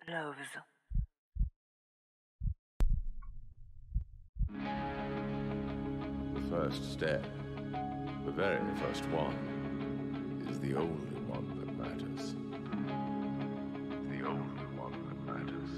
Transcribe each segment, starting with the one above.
Loves. The first step, the very first one, is the only one that matters. The only one that matters.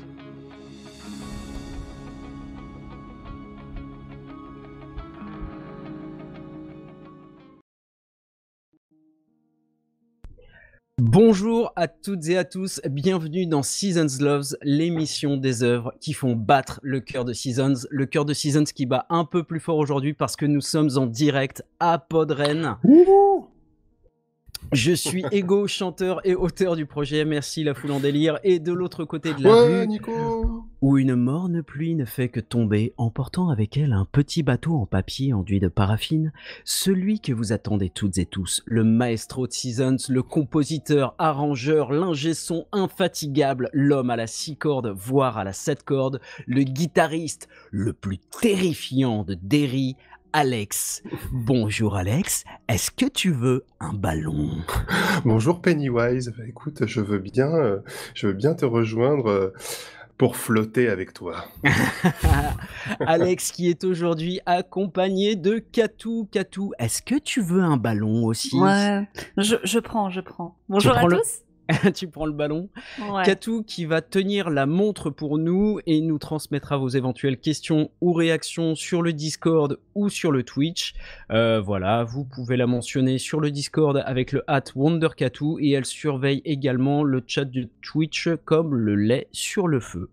Bonjour à toutes et à tous, bienvenue dans Seasons Loves, l'émission des œuvres qui font battre le cœur de Seasons. Le cœur de Seasons qui bat un peu plus fort aujourd'hui parce que nous sommes en direct à Podren. Je suis Ego, chanteur et auteur du projet Merci la foule en délire. Et de l'autre côté de la rue, Nico, où une morne pluie ne fait que tomber, emportant avec elle un petit bateau en papier enduit de paraffine, celui que vous attendez toutes et tous, le maestro de Seasons, le compositeur, arrangeur, l'ingé son infatigable, l'homme à la 6 cordes, voire à la 7 cordes, le guitariste le plus terrifiant de Derry, Alex. Bonjour Alex, est-ce que tu veux un ballon? Bonjour Pennywise. Écoute, je veux bien te rejoindre pour flotter avec toi. Alex qui est aujourd'hui accompagné de Katou. Katou, est-ce que tu veux un ballon aussi? Ouais, je prends. Bonjour à tous. Tu prends le ballon. Ouais. Katou qui va tenir la montre pour nous et nous transmettra vos éventuelles questions ou réactions sur le Discord ou sur le Twitch. Voilà, vous pouvez la mentionner sur le Discord avec le @WonderKatou et elle surveille également le chat du Twitch comme le lait sur le feu.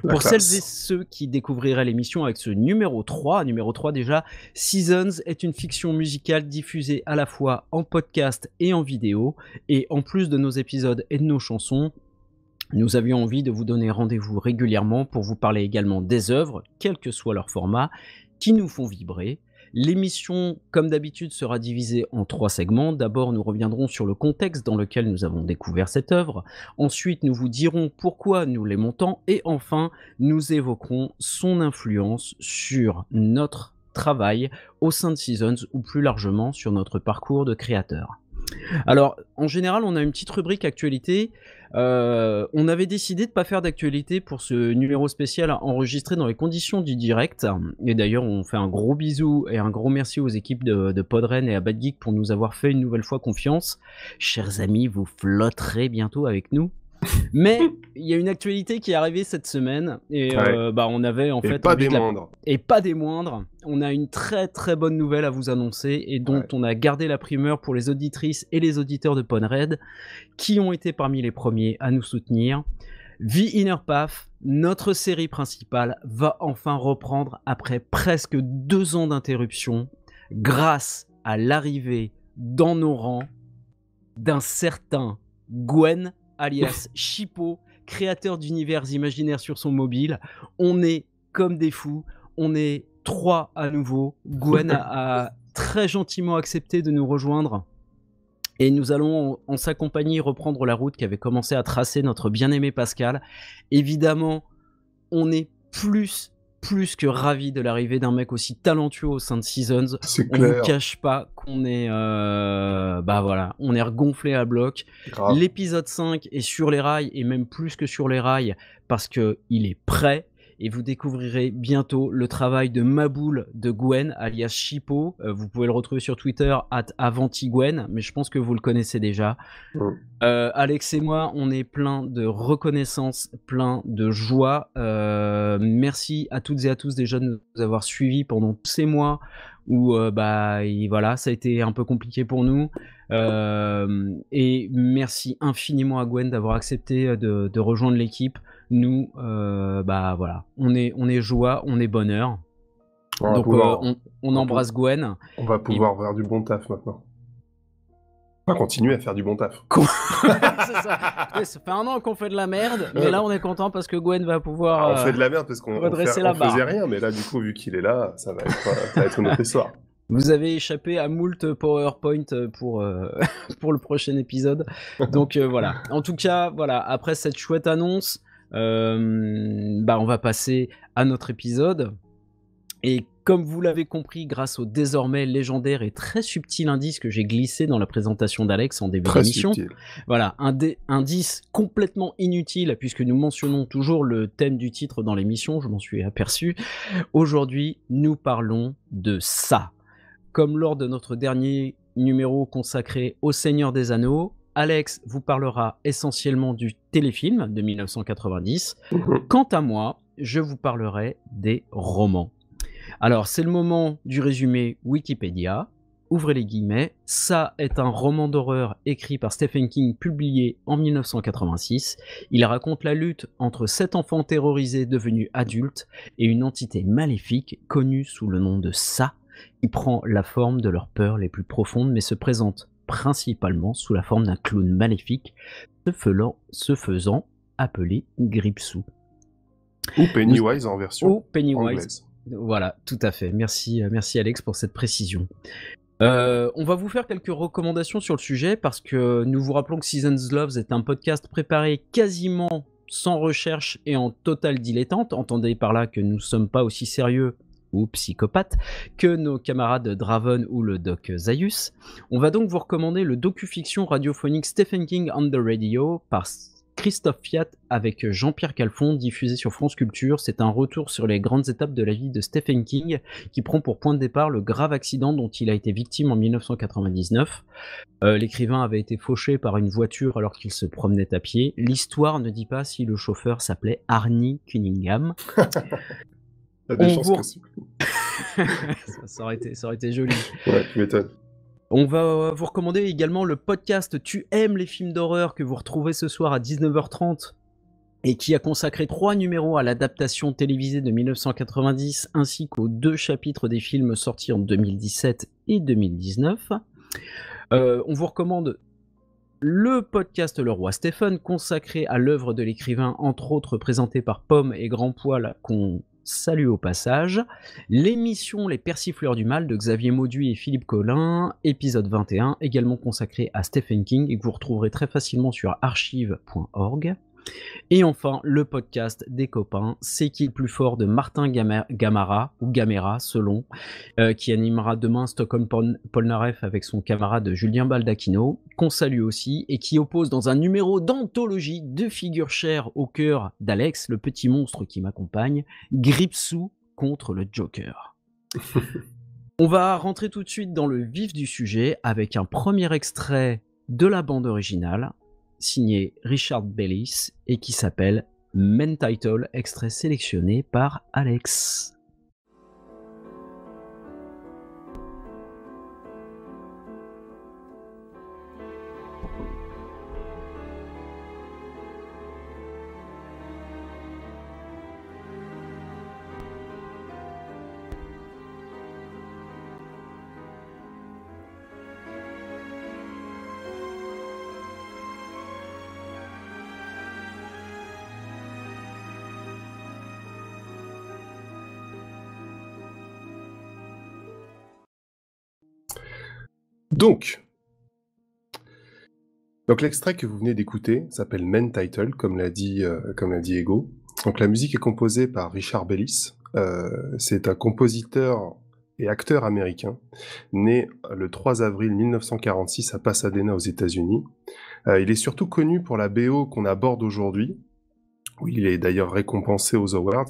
Pour celles et ceux qui découvriraient l'émission avec ce numéro 3 déjà, Seasons est une fiction musicale diffusée à la fois en podcast et en vidéo. Et en plus de nos épisodes et de nos chansons, nous avions envie de vous donner rendez-vous régulièrement pour vous parler également des œuvres, quel que soit leur format, qui nous font vibrer. L'émission, comme d'habitude, sera divisée en 3 segments. D'abord, nous reviendrons sur le contexte dans lequel nous avons découvert cette œuvre. Ensuite, nous vous dirons pourquoi nous l'aimons tant. Et enfin, nous évoquerons son influence sur notre travail au sein de Seasons ou plus largement sur notre parcours de créateur. Alors, en général, on a une petite rubrique actualité. On avait décidé de ne pas faire d'actualité pour ce numéro spécial enregistré dans les conditions du direct. Et d'ailleurs, on fait un gros bisou et un gros merci aux équipes de Podren et à Bad Geek pour nous avoir fait une nouvelle fois confiance. Chers amis, vous flotterez bientôt avec nous. Mais il y a une actualité qui est arrivée cette semaine et on avait en fait pas des moindres. Et pas des moindres. On a une très très bonne nouvelle à vous annoncer et dont on a gardé la primeur pour les auditrices et les auditeurs de Podred qui ont été parmi les premiers à nous soutenir. The Inner Path, notre série principale, va enfin reprendre après presque 2 ans d'interruption grâce à l'arrivée dans nos rangs d'un certain Gwen alias Chipo, créateur d'univers imaginaires sur son mobile. On est comme des fous, on est 3 à nouveau. Gwen a très gentiment accepté de nous rejoindre et nous allons en sa compagnie reprendre la route qu'avait commencé à tracer notre bien-aimé Pascal. Évidemment, on est plus que ravi de l'arrivée d'un mec aussi talentueux au sein de Seasons. On ne vous cache pas qu'on est on est regonflé à bloc. Grave. L'épisode 5 est sur les rails et même plus que sur les rails parce que il est prêt et vous découvrirez bientôt le travail de Maboule de Gwen alias Chipo. Vous pouvez le retrouver sur Twitter @avantigwen, mais je pense que vous le connaissez déjà. Alex et moi, on est plein de reconnaissance, plein de joie. Merci à toutes et à tous déjà de nous avoir suivis pendant tous ces mois où voilà, ça a été un peu compliqué pour nous. Et merci infiniment à Gwen d'avoir accepté de rejoindre l'équipe. Nous, voilà, on est joie, on est bonheur. Donc on embrasse Gwen. On va pouvoir faire du bon taf maintenant. On va continuer à faire du bon taf. C'est ça. Ça fait 1 an qu'on fait de la merde, mais là on est content parce que Gwen va pouvoir on fait de la merde parce qu'on faisait rien, mais là du coup vu qu'il est là, ça va être une autre histoire. Vous avez échappé à moult PowerPoint pour le prochain épisode. Donc voilà. En tout cas, voilà, après cette chouette annonce, on va passer à notre épisode. Et comme vous l'avez compris, grâce au désormais légendaire et très subtil indice que j'ai glissé dans la présentation d'Alex en début d'émission, voilà, un indice complètement inutile puisque nous mentionnons toujours le thème du titre dans l'émission, je m'en suis aperçu. Aujourd'hui, nous parlons de ça. Comme lors de notre dernier numéro consacré au Seigneur des Anneaux, Alex vous parlera essentiellement du téléfilm de 1990. Quant à moi, je vous parlerai des romans. Alors, c'est le moment du résumé Wikipédia. Ouvrez les guillemets. Ça est un roman d'horreur écrit par Stephen King, publié en 1986. Il raconte la lutte entre 7 enfants terrorisés devenus adultes et une entité maléfique connue sous le nom de Ça, qui prend la forme de leurs peurs les plus profondes, mais se présente principalement sous la forme d'un clown maléfique, se faisant appeler Gripsou. Ou Pennywise en version anglaise. Voilà, tout à fait. Merci Alex pour cette précision. On va vous faire quelques recommandations sur le sujet parce que nous vous rappelons que Seasons Loves est un podcast préparé quasiment sans recherche et en total dilettante. Entendez par là que nous ne sommes pas aussi sérieux ou psychopathes que nos camarades Draven ou le Doc Zaius. On va donc vous recommander le docu-fiction radiophonique Stephen King on the Radio par Christophe Fiat avec Jean-Pierre Calfon, diffusé sur France Culture. C'est un retour sur les grandes étapes de la vie de Stephen King qui prend pour point de départ le grave accident dont il a été victime en 1999. L'écrivain avait été fauché par une voiture alors qu'il se promenait à pied. L'histoire ne dit pas si le chauffeur s'appelait Arnie Cunningham. T'as des chances que ça aurait été joli. Ouais, tu m'étonnes. On va vous recommander également le podcast Tu aimes les films d'horreur que vous retrouvez ce soir à 19h30 et qui a consacré 3 numéros à l'adaptation télévisée de 1990 ainsi qu'aux 2 chapitres des films sortis en 2017 et 2019. On vous recommande le podcast Le Roi Stephen consacré à l'œuvre de l'écrivain, entre autres présenté par Pomme et Grand Poil qu'on salue au passage, l'émission Les Persifleurs du Mal de Xavier Mauduit et Philippe Collin, épisode 21, également consacré à Stephen King et que vous retrouverez très facilement sur archive.org. Et enfin, le podcast des copains, C'est qui le plus fort de Martin Gamara, ou Gamera selon, qui animera demain Stockholm Polnareff avec son camarade Julien Baldacchino, qu'on salue aussi, et qui oppose dans un numéro d'anthologie 2 figures chères au cœur d'Alex, le petit monstre qui m'accompagne, Gripsou contre le Joker. On va rentrer tout de suite dans le vif du sujet avec un premier extrait de la bande originale, signé Richard Bellis et qui s'appelle Main Title, extrait sélectionné par Alex. Donc l'extrait que vous venez d'écouter s'appelle Main Title, comme l'a dit Ego. Donc la musique est composée par Richard Bellis. C'est un compositeur et acteur américain, né le 3 avril 1946 à Pasadena aux États-Unis. Il est surtout connu pour la BO qu'on aborde aujourd'hui, où il est d'ailleurs récompensé aux Awards.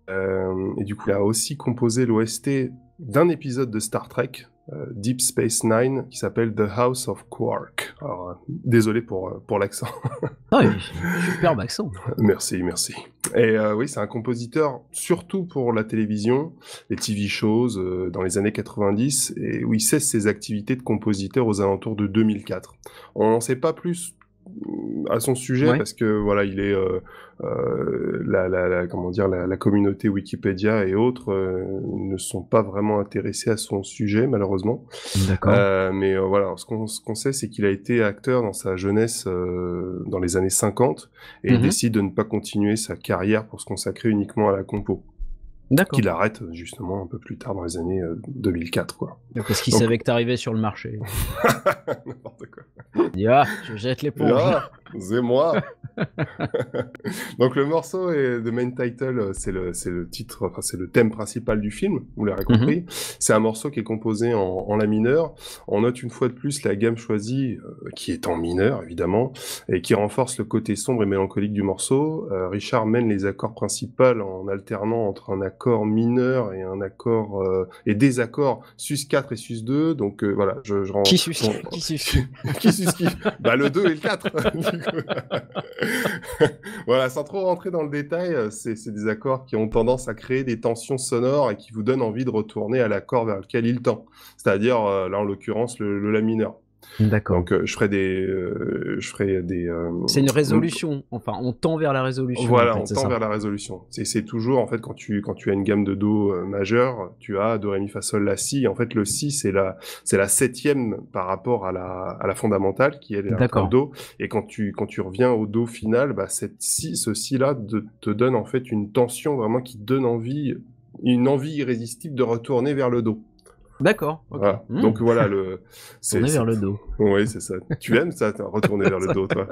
Et du coup, il a aussi composé l'OST d'un épisode de Star Trek, Deep Space Nine, qui s'appelle The House of Quark. Alors, désolé pour l'accent. Ah oui, superbe accent. Merci. Et oui, c'est un compositeur surtout pour la télévision, les TV shows dans les années 90, et où il cesse ses activités de compositeur aux alentours de 2004. On n'en sait pas plus à son sujet parce que voilà, il est la communauté Wikipédia et autres ne sont pas vraiment intéressés à son sujet malheureusement. D'accord. Mais voilà, ce qu'on sait, c'est qu'il a été acteur dans sa jeunesse dans les années 50 et il décide de ne pas continuer sa carrière pour se consacrer uniquement à la compo. D'accord. Qu'il arrête justement un peu plus tard dans les années 2004 quoi. Parce qu'il savait que t'arrivais sur le marché. N'importe quoi. Il dit, je jette l'éponge. C'est moi. Donc le morceau est de main title, c'est le titre, enfin c'est le thème principal du film, vous l'aurez compris. C'est un morceau qui est composé en la mineur. On note une fois de plus la gamme choisie, qui est en mineur évidemment, et qui renforce le côté sombre et mélancolique du morceau. Richard mène les accords principaux en alternant entre un accord mineur et un accord et des accords sus4 et sus2. Donc voilà, je rends... Qui sus qui Bah le 2 et le 4. Voilà, sans trop rentrer dans le détail, c'est des accords qui ont tendance à créer des tensions sonores et qui vous donnent envie de retourner à l'accord vers lequel il tend. C'est-à-dire, là en l'occurrence, le la mineur. D'accord. Donc je ferai des... C'est une résolution, enfin on tend vers la résolution. Voilà, en fait, on tend vers la résolution. C'est toujours, en fait, quand tu as une gamme de Do majeur, tu as Do, Ré, Mi, Fa, Sol, La, Si. En fait, le Si, c'est la 7e par rapport à la fondamentale, qui est le Do. Et quand tu reviens au Do final, bah, ce Si-là te donne, en fait, une tension vraiment qui donne une envie irrésistible de retourner vers le Do. D'accord. Okay. Voilà. Donc voilà, tourner vers le Do. Oui, c'est ça. Tu aimes ça, retourner vers le Do, toi.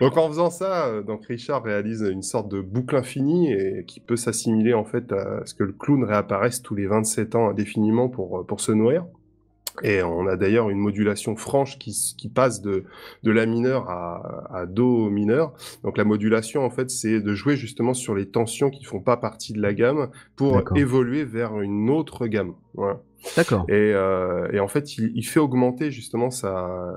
Donc en faisant ça, donc Richard réalise une sorte de boucle infinie et qui peut s'assimiler en fait à ce que le clown réapparaisse tous les 27 ans indéfiniment pour se nourrir. Et on a d'ailleurs une modulation franche qui passe de la mineure à do mineur. Donc la modulation, en fait, c'est de jouer justement sur les tensions qui font pas partie de la gamme pour évoluer vers une autre gamme. Voilà. D'accord. Et en fait, il fait augmenter justement sa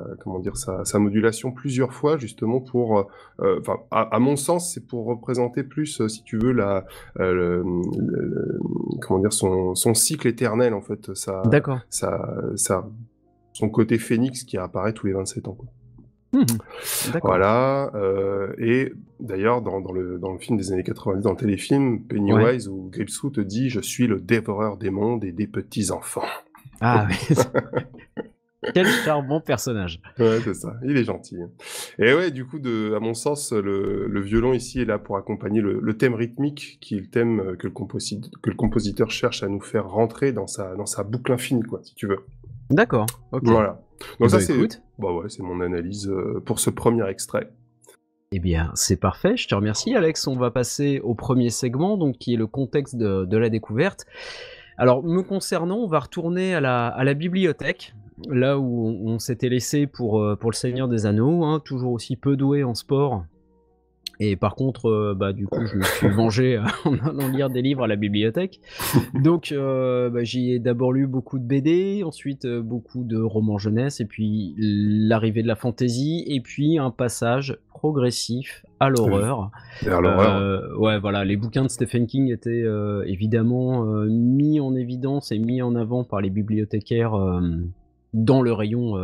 modulation plusieurs fois justement pour, enfin, à mon sens, c'est pour représenter plus, si tu veux, son cycle éternel en fait, son côté phénix qui apparaît tous les 27 ans. Quoi. Voilà, et d'ailleurs dans le film des années 90, dans le téléfilm, Pennywise ou Gripsou te dit « Je suis le dévoreur des mondes et des petits-enfants ». Ah oui. Quel charmant personnage. Ouais, c'est ça, il est gentil. Et ouais, du coup, à mon sens, le violon ici est là pour accompagner le thème rythmique, qui est le thème que le compositeur cherche à nous faire rentrer dans sa boucle infinie, quoi, si tu veux. D'accord, ok. Voilà. Donc ça, c'est mon analyse pour ce premier extrait. Eh bien, c'est parfait, je te remercie Alex. On va passer au premier segment, donc qui est le contexte de la découverte. Alors, me concernant, on va retourner à la bibliothèque, là où on s'était laissé pour le Seigneur des Anneaux, hein, toujours aussi peu doué en sport. Et par contre, du coup, je me suis vengé en allant lire des livres à la bibliothèque. Donc, j'y ai d'abord lu beaucoup de BD, ensuite beaucoup de romans jeunesse, et puis l'arrivée de la fantasy, et puis un passage progressif à l'horreur. Ouais, voilà, les bouquins de Stephen King étaient évidemment mis en évidence et mis en avant par les bibliothécaires dans le rayon...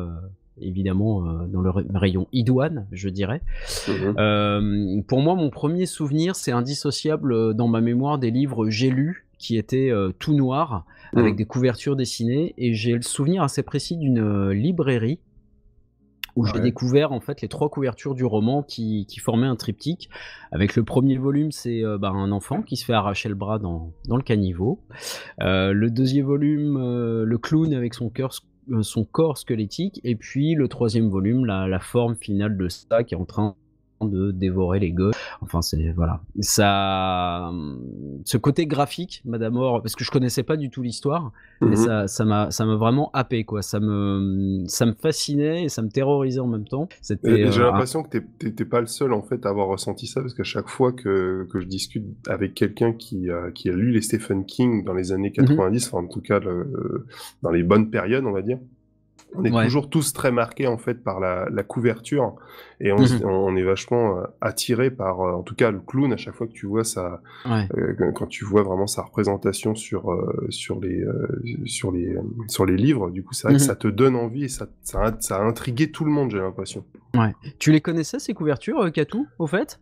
évidemment dans le rayon idoine, je dirais. Pour moi, mon premier souvenir, c'est indissociable dans ma mémoire des livres j'ai lus, qui étaient tout noirs, avec des couvertures dessinées, et j'ai le souvenir assez précis d'une librairie où j'ai découvert en fait les 3 couvertures du roman qui formaient un triptyque. Avec le premier volume, c'est un enfant qui se fait arracher le bras dans le caniveau. Le deuxième volume, le clown avec son corps squelettique, et puis le 3e volume, la forme finale de ça qui est en train de dévorer les gosses. Enfin, c'est voilà, ça, ce côté graphique, Madame Or, parce que je connaissais pas du tout l'histoire, mais ça m'a vraiment happé, quoi. Ça me fascinait et ça me terrorisait en même temps. C'était. J'ai l'impression que t'es pas le seul en fait à avoir ressenti ça, parce qu'à chaque fois que je discute avec quelqu'un qui a lu les Stephen King dans les années 90, enfin en tout cas dans les bonnes périodes, on va dire. On est toujours tous très marqués en fait par la couverture, et on est vachement attiré par, en tout cas le clown, à chaque fois que tu vois ça, quand tu vois vraiment sa représentation sur les livres, du coup c'est vrai que ça te donne envie et ça a intrigué tout le monde, j'ai l'impression. Ouais. Tu les connaissais ces couvertures, Katou, au fait?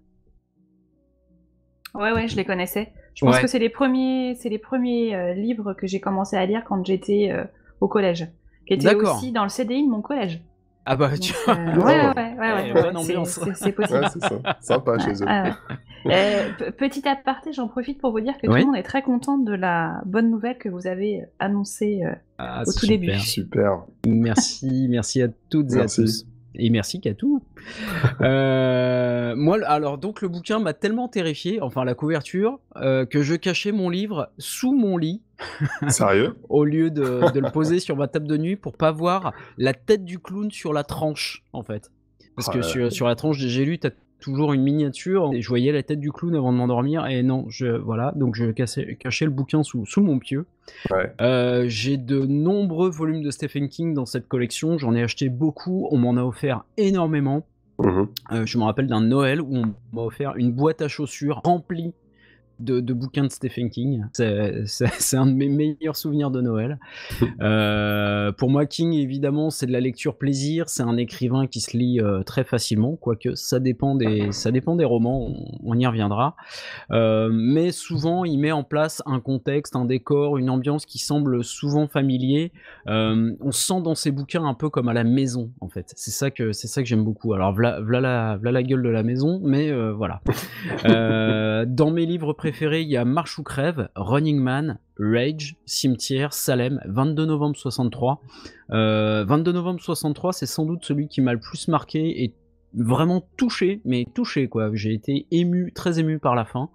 Ouais, je les connaissais. Je pense que c'est les premiers livres que j'ai commencé à lire quand j'étais au collège, qui était aussi dans le CDI de mon collège. Ah bah, tu vois. Bonne ambiance. C'est possible. Ouais, c'est ça. Sympa chez eux. Petit aparté, j'en profite pour vous dire que tout le monde est très content de la bonne nouvelle que vous avez annoncée au tout début. Super. Merci à toutes et à tous. Et merci Katou. Moi, alors donc le bouquin m'a tellement terrifié, enfin la couverture, que je cachais mon livre sous mon lit. Sérieux? Au lieu de le poser sur ma table de nuit pour pas voir la tête du clown sur la tranche, en fait. Parce que sur la tranche j'ai lu, t'as toujours une miniature et je voyais la tête du clown avant de m'endormir et non, voilà, donc je cachais le bouquin sous mon pieu. Ouais. J'ai de nombreux volumes de Stephen King dans cette collection, j'en ai acheté beaucoup, on m'en a offert énormément. Je me rappelle d'un Noël où on m'a offert une boîte à chaussures remplie de bouquins de Stephen King. C'est un de mes meilleurs souvenirs de Noël. Pour moi, King, évidemment, c'est de la lecture plaisir. C'est un écrivain qui se lit très facilement, quoique ça dépend des romans, on y reviendra. Mais souvent, il met en place un contexte, un décor, une ambiance qui semble souvent familier. On se sent dans ses bouquins un peu comme à la maison, en fait. C'est ça que j'aime beaucoup. Alors, v'là la gueule de la maison, mais voilà. Dans mes livres préférés, il y a Marche ou crève, Running Man, Rage, Cimetière, Salem, 22 novembre 63. 22 novembre 63, c'est sans doute celui qui m'a le plus marqué et vraiment touché, mais touché quoi. J'ai été ému, très ému par la fin.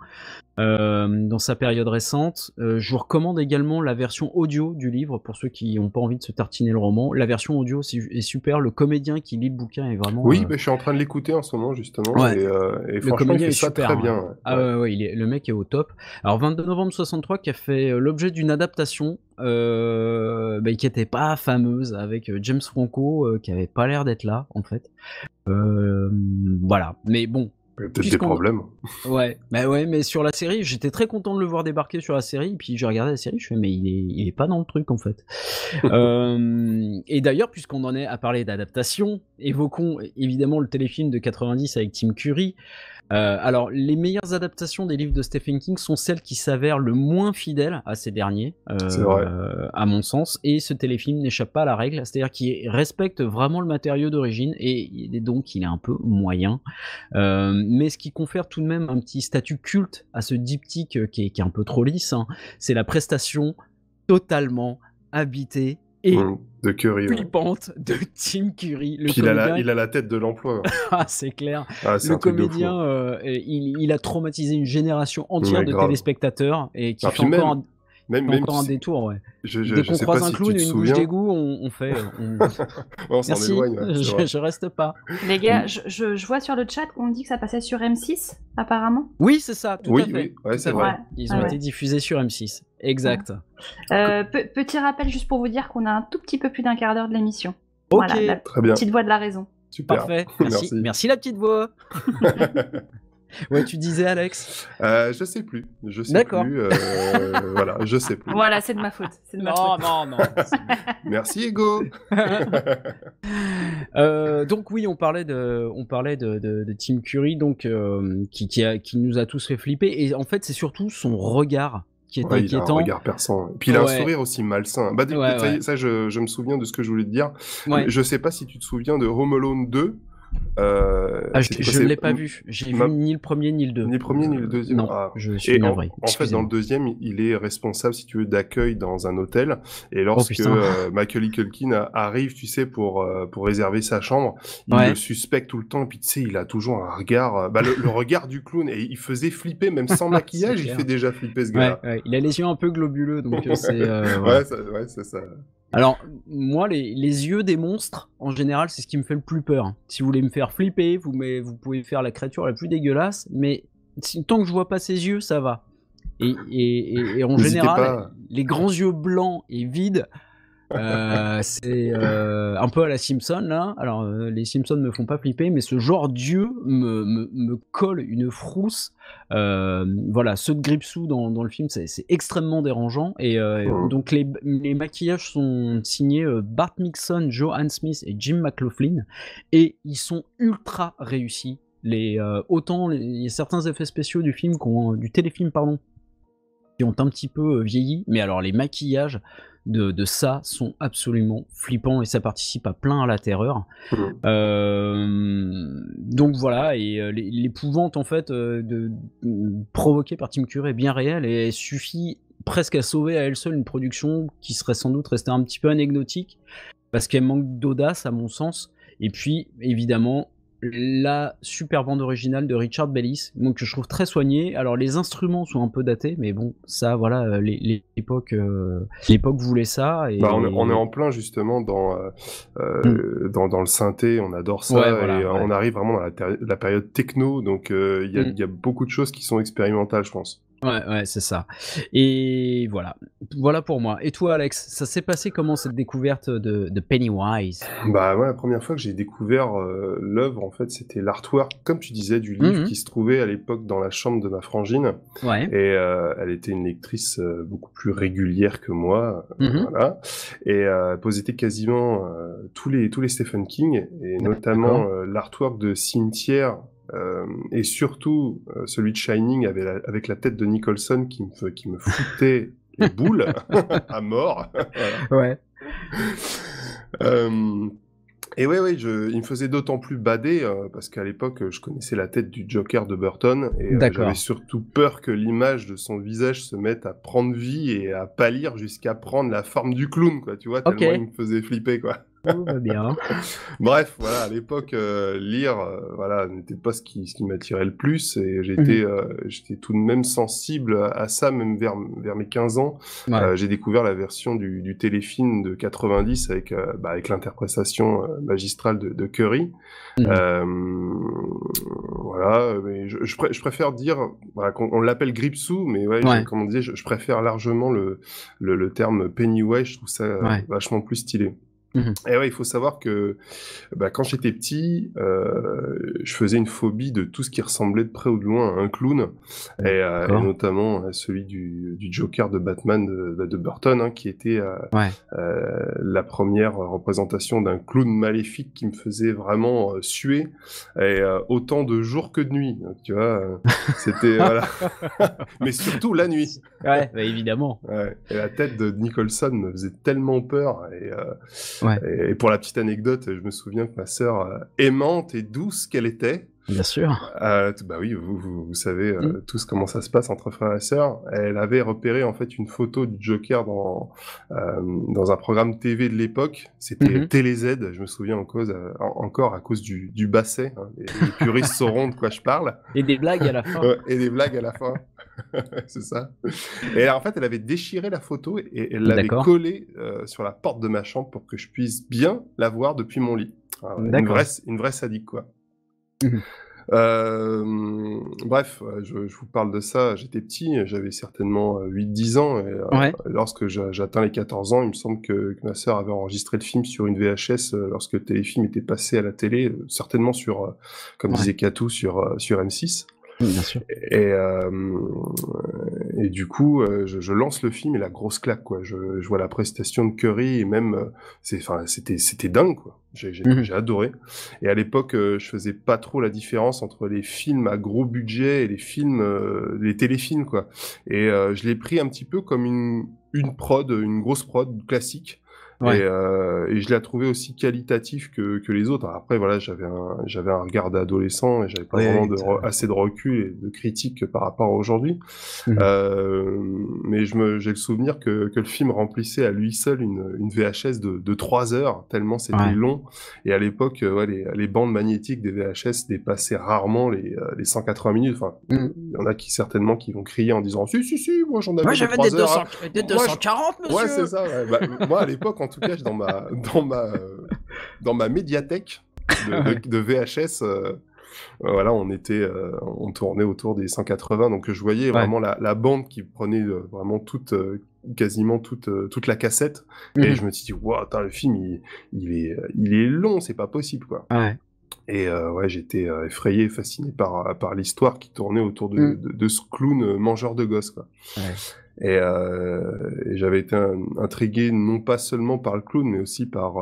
Dans sa période récente. Je vous recommande également la version audio du livre pour ceux qui n'ont pas envie de se tartiner le roman. La version audio est super. Le comédien qui lit le bouquin est vraiment. Oui, je suis en train de l'écouter en ce moment justement. Ouais. Et franchement, il fait ça super, très bien. Ouais. Ah ouais, le mec est au top. Alors 22 novembre 63 qui a fait l'objet d'une adaptation qui était pas fameuse avec James Franco qui avait pas l'air d'être là en fait. Voilà. Mais bon. Peut-être des problèmes. Ouais, mais sur la série, j'étais très content de le voir débarquer sur la série, puis j'ai regardé la série, je fais mais il est pas dans le truc en fait. Et d'ailleurs, puisqu'on en est à parler d'adaptation, évoquons évidemment le téléfilm de 90 avec Tim Curry. Alors, les meilleures adaptations des livres de Stephen King sont celles qui s'avèrent le moins fidèles à ces derniers, c'est vrai. À mon sens, et ce téléfilm n'échappe pas à la règle, c'est-à-dire qu'il respecte vraiment le matériau d'origine, et donc il est un peu moyen, mais ce qui confère tout de même un petit statut culte à ce diptyque qui est un peu trop lisse, hein, c'est la prestation totalement habitée et de Curry, flippante de Tim Curry. Puis il a la tête de l'emploi. Ah, c'est clair. Ah, le comédien, il a traumatisé une génération entière de téléspectateurs et qui fait encore un détour. Ouais. Dès qu'on croise un clown et une bouche d'égout, on fait. On s'en Merci, éloigne. Ouais, je reste pas. Les gars, je vois sur le chat qu'on dit que ça passait sur M6, apparemment. Oui, c'est ça, tout à fait. Oui, ouais, c'est vrai. Ils ont été diffusés sur M6. Exact. Petit rappel juste pour vous dire qu'on a un tout petit peu plus d'un quart d'heure de l'émission. Ok, voilà, très bien. Petite voix de la raison. Super. Parfait. Merci la petite voix. Ouais, tu disais Alex. Je sais plus. D'accord. Voilà, je sais plus. Voilà, c'est de ma faute. Non. Merci Ego. Donc oui, on parlait de Tim Curry, donc qui nous a tous fait flipper. Et en fait, c'est surtout son regard qui est inquiétant. Il a un regard perçant. Puis il a un sourire aussi malsain. Ça, je me souviens de ce que je voulais te dire. Ouais. Je sais pas si tu te souviens de Home Alone 2. Je ne l'ai pas vu. J'ai vu ni le premier ni le deux. Ni le premier ni le deuxième. Non, je suis navré. En fait, dans le deuxième, il est responsable, si tu veux, d'accueil dans un hôtel. Et lorsque Macaulay Culkin arrive, tu sais, pour réserver sa chambre, il le suspecte tout le temps. Et puis, tu sais, il a toujours un regard, le regard du clown. Et il faisait flipper, même sans maquillage, il fait déjà flipper ce gars-là. Ouais. Il a les yeux un peu globuleux, donc c'est. C'est ça. Alors, moi, les yeux des monstres, en général, c'est ce qui me fait le plus peur. Si vous voulez me faire flipper, vous pouvez faire la créature la plus dégueulasse, mais tant que je vois pas ses yeux, ça va. Et en général, les grands yeux blancs et vides, c'est un peu à la Simpson, là. Alors, les Simpsons me font pas flipper, mais ce genre d'yeux me colle une frousse. Voilà, ceux de Gripsou dans le film, c'est extrêmement dérangeant. Et donc les maquillages sont signés Bart Mixon, Joanne Smith et Jim McLaughlin, et ils sont ultra réussis. Il y a certains effets spéciaux du téléfilm, qui ont un petit peu vieilli, mais alors les maquillages de ça sont absolument flippants et ça participe à plein à la terreur. Donc voilà, et l'épouvante en fait provoquée par Tim Curry est bien réelle et elle suffit presque à sauver à elle seule une production qui serait sans doute restée un petit peu anecdotique parce qu'elle manque d'audace à mon sens. Et puis, évidemment, la super bande originale de Richard Bellis, donc que je trouve très soignée. Alors les instruments sont un peu datés, mais bon, ça, voilà, l'époque voulait ça. Et... Bah, on est en plein justement dans le synthé, on adore ça, Ouais, voilà, et ouais. on arrive vraiment dans la période techno, donc il y a beaucoup de choses qui sont expérimentales, je pense. Ouais, c'est ça. Et voilà pour moi. Et toi, Alex, ça s'est passé comment cette découverte de Pennywise? Bah ouais, la première fois que j'ai découvert l'œuvre, en fait, c'était l'artwork, comme tu disais, du livre qui se trouvait à l'époque dans la chambre de ma frangine. Ouais. Et elle était une lectrice beaucoup plus régulière que moi, voilà. Et elle possédait quasiment tous les Stephen King, et notamment l'artwork de Cimetière. Et surtout celui de Shining avec la tête de Nicholson qui me foutait les boules à mort. Voilà. Ouais. Et ouais, il me faisait d'autant plus bader parce qu'à l'époque, je connaissais la tête du Joker de Burton, et j'avais surtout peur que l'image de son visage se mette à prendre vie et à pâlir jusqu'à prendre la forme du clown, quoi. Tu vois, tellement il me faisait flipper, quoi. Tout va bien. Bref, voilà, à l'époque, lire, voilà, n'était pas ce qui m'attirait le plus, et j'étais tout de même sensible à ça, même vers mes 15 ans. Ouais. J'ai découvert la version du téléfilm de 90 avec l'interprétation magistrale de Curry. Voilà, mais je préfère dire, voilà, on l'appelle Gripsou, mais comme on disait, je préfère largement le terme Pennywise. Je trouve ça vachement plus stylé. Et ouais, il faut savoir que quand j'étais petit, je faisais une phobie de tout ce qui ressemblait de près ou de loin à un clown, et notamment celui du Joker de Batman de Burton, hein, qui était la première représentation d'un clown maléfique qui me faisait vraiment suer, et autant de jour que de nuit, donc, tu vois, c'était voilà. Mais surtout la nuit. Ouais, bah, évidemment. Ouais. Et la tête de Nicholson me faisait tellement peur, et pour la petite anecdote, je me souviens que ma sœur, aimante et douce qu'elle était, bien sûr, bah oui, vous savez tous comment ça se passe entre frères et sœurs, elle avait repéré en fait une photo du Joker dans un programme TV de l'époque. C'était TéléZ, je me souviens encore à cause du basset, hein. Les puristes sauront de quoi je parle. Et des blagues à la fin. Et des blagues à la fin. C'est ça. Et alors, en fait, elle avait déchiré la photo et elle l'avait collée sur la porte de ma chambre pour que je puisse bien la voir depuis mon lit. Alors, une vraie sadique, quoi. Bref, je vous parle de ça, j'étais petit, j'avais certainement 8-10 ans, et lorsque j'atteins les 14 ans, il me semble que ma sœur avait enregistré le film sur une VHS lorsque le téléfilm était passé à la télé, certainement sur, comme disait Katou, sur M6. Bien sûr. Et du coup, je lance le film et la grosse claque, quoi. Je vois la prestation de Curry, et même, c'était dingue, quoi. J'ai adoré. Et à l'époque, je faisais pas trop la différence entre les films à gros budget et les films, les téléfilms, quoi. Et je l'ai pris un petit peu comme une grosse prod classique. Et je l'ai trouvé aussi qualitatif que les autres. Alors après, voilà, j'avais un regard d'adolescent et j'avais pas vraiment assez de recul et de critique par rapport à aujourd'hui. Mais j'ai le souvenir que le film remplissait à lui seul une VHS de 3 heures, tellement c'était long. Et à l'époque, les bandes magnétiques des VHS dépassaient rarement les 180 minutes. Enfin, il y en a certainement qui vont crier en disant si, moi j'en avais j'avais 3 heures. Des 240, monsieur. Ouais, c'est ça. Ouais. Moi, à l'époque, en tout cas, dans ma médiathèque de VHS, voilà, on tournait autour des 180, donc je voyais vraiment la bande qui prenait vraiment quasiment toute la cassette, et je me suis dit, wow, le film, il est long, c'est pas possible, quoi. Et j'étais effrayé, fasciné par l'histoire qui tournait autour de ce clown mangeur de gosses, quoi. Et j'avais été intrigué non pas seulement par le clown, mais aussi par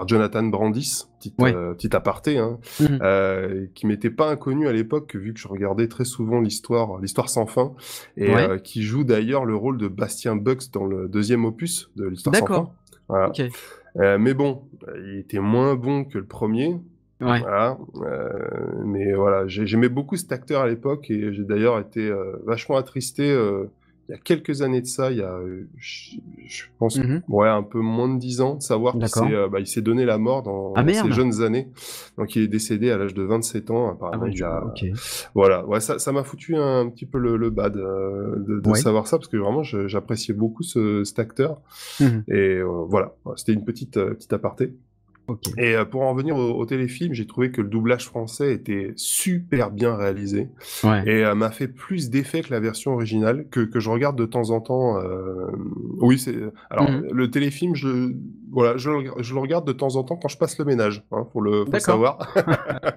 Jonathan Brandis, petit aparté, hein, qui m'était pas inconnu à l'époque, vu que je regardais très souvent l'histoire sans fin, et qui joue d'ailleurs le rôle de Bastien Bucks dans le 2e opus de l'histoire sans fin. Voilà. Mais bon, il était moins bon que le premier. Voilà, mais voilà, j'aimais beaucoup cet acteur à l'époque, et j'ai d'ailleurs été vachement attristé il y a quelques années de ça, il y a, je pense, ouais, un peu moins de 10 ans, de savoir qu'il s'est donné la mort dans ses jeunes années. Donc il est décédé à l'âge de 27 ans, apparemment. Voilà, ouais, ça m'a foutu un petit peu le bad de savoir ça, parce que vraiment j'appréciais beaucoup cet acteur. Et voilà, c'était une petite aparté. Et pour en revenir au téléfilm, j'ai trouvé que le doublage français était super bien réalisé et m'a fait plus d'effet que la version originale que je regarde de temps en temps. Oui, c'est alors le téléfilm, je le regarde de temps en temps quand je passe le ménage, hein, faut le savoir.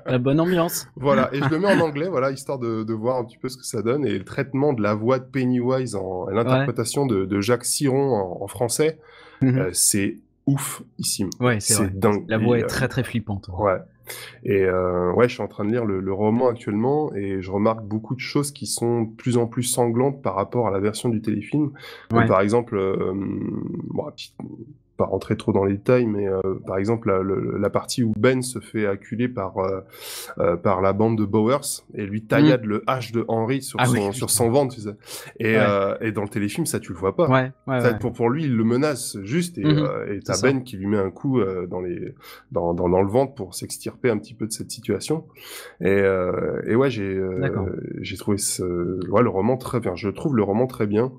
La bonne ambiance. Voilà, et je le mets en anglais, voilà, histoire de voir un petit peu ce que ça donne, et le traitement de la voix de Pennywise et l'interprétation de Jacques Siron en français, c'est oufissime. Ouais, c'est dingue. La voix est très très flippante. Ouais. Et je suis en train de lire le roman actuellement et je remarque beaucoup de choses qui sont de plus en plus sanglantes par rapport à la version du téléfilm. Comme par exemple, pas rentrer trop dans les détails, mais par exemple la partie où Ben se fait acculer par la bande de Bowers et lui taillade le hache de Henry sur son ventre, tu sais. Et dans le téléfilm, ça tu le vois pas. Pour lui, il le menace juste et t'as Ben qui lui met un coup dans le ventre pour s'extirper un petit peu de cette situation. Et ouais, j'ai trouvé le roman très bien. Je trouve le roman très bien.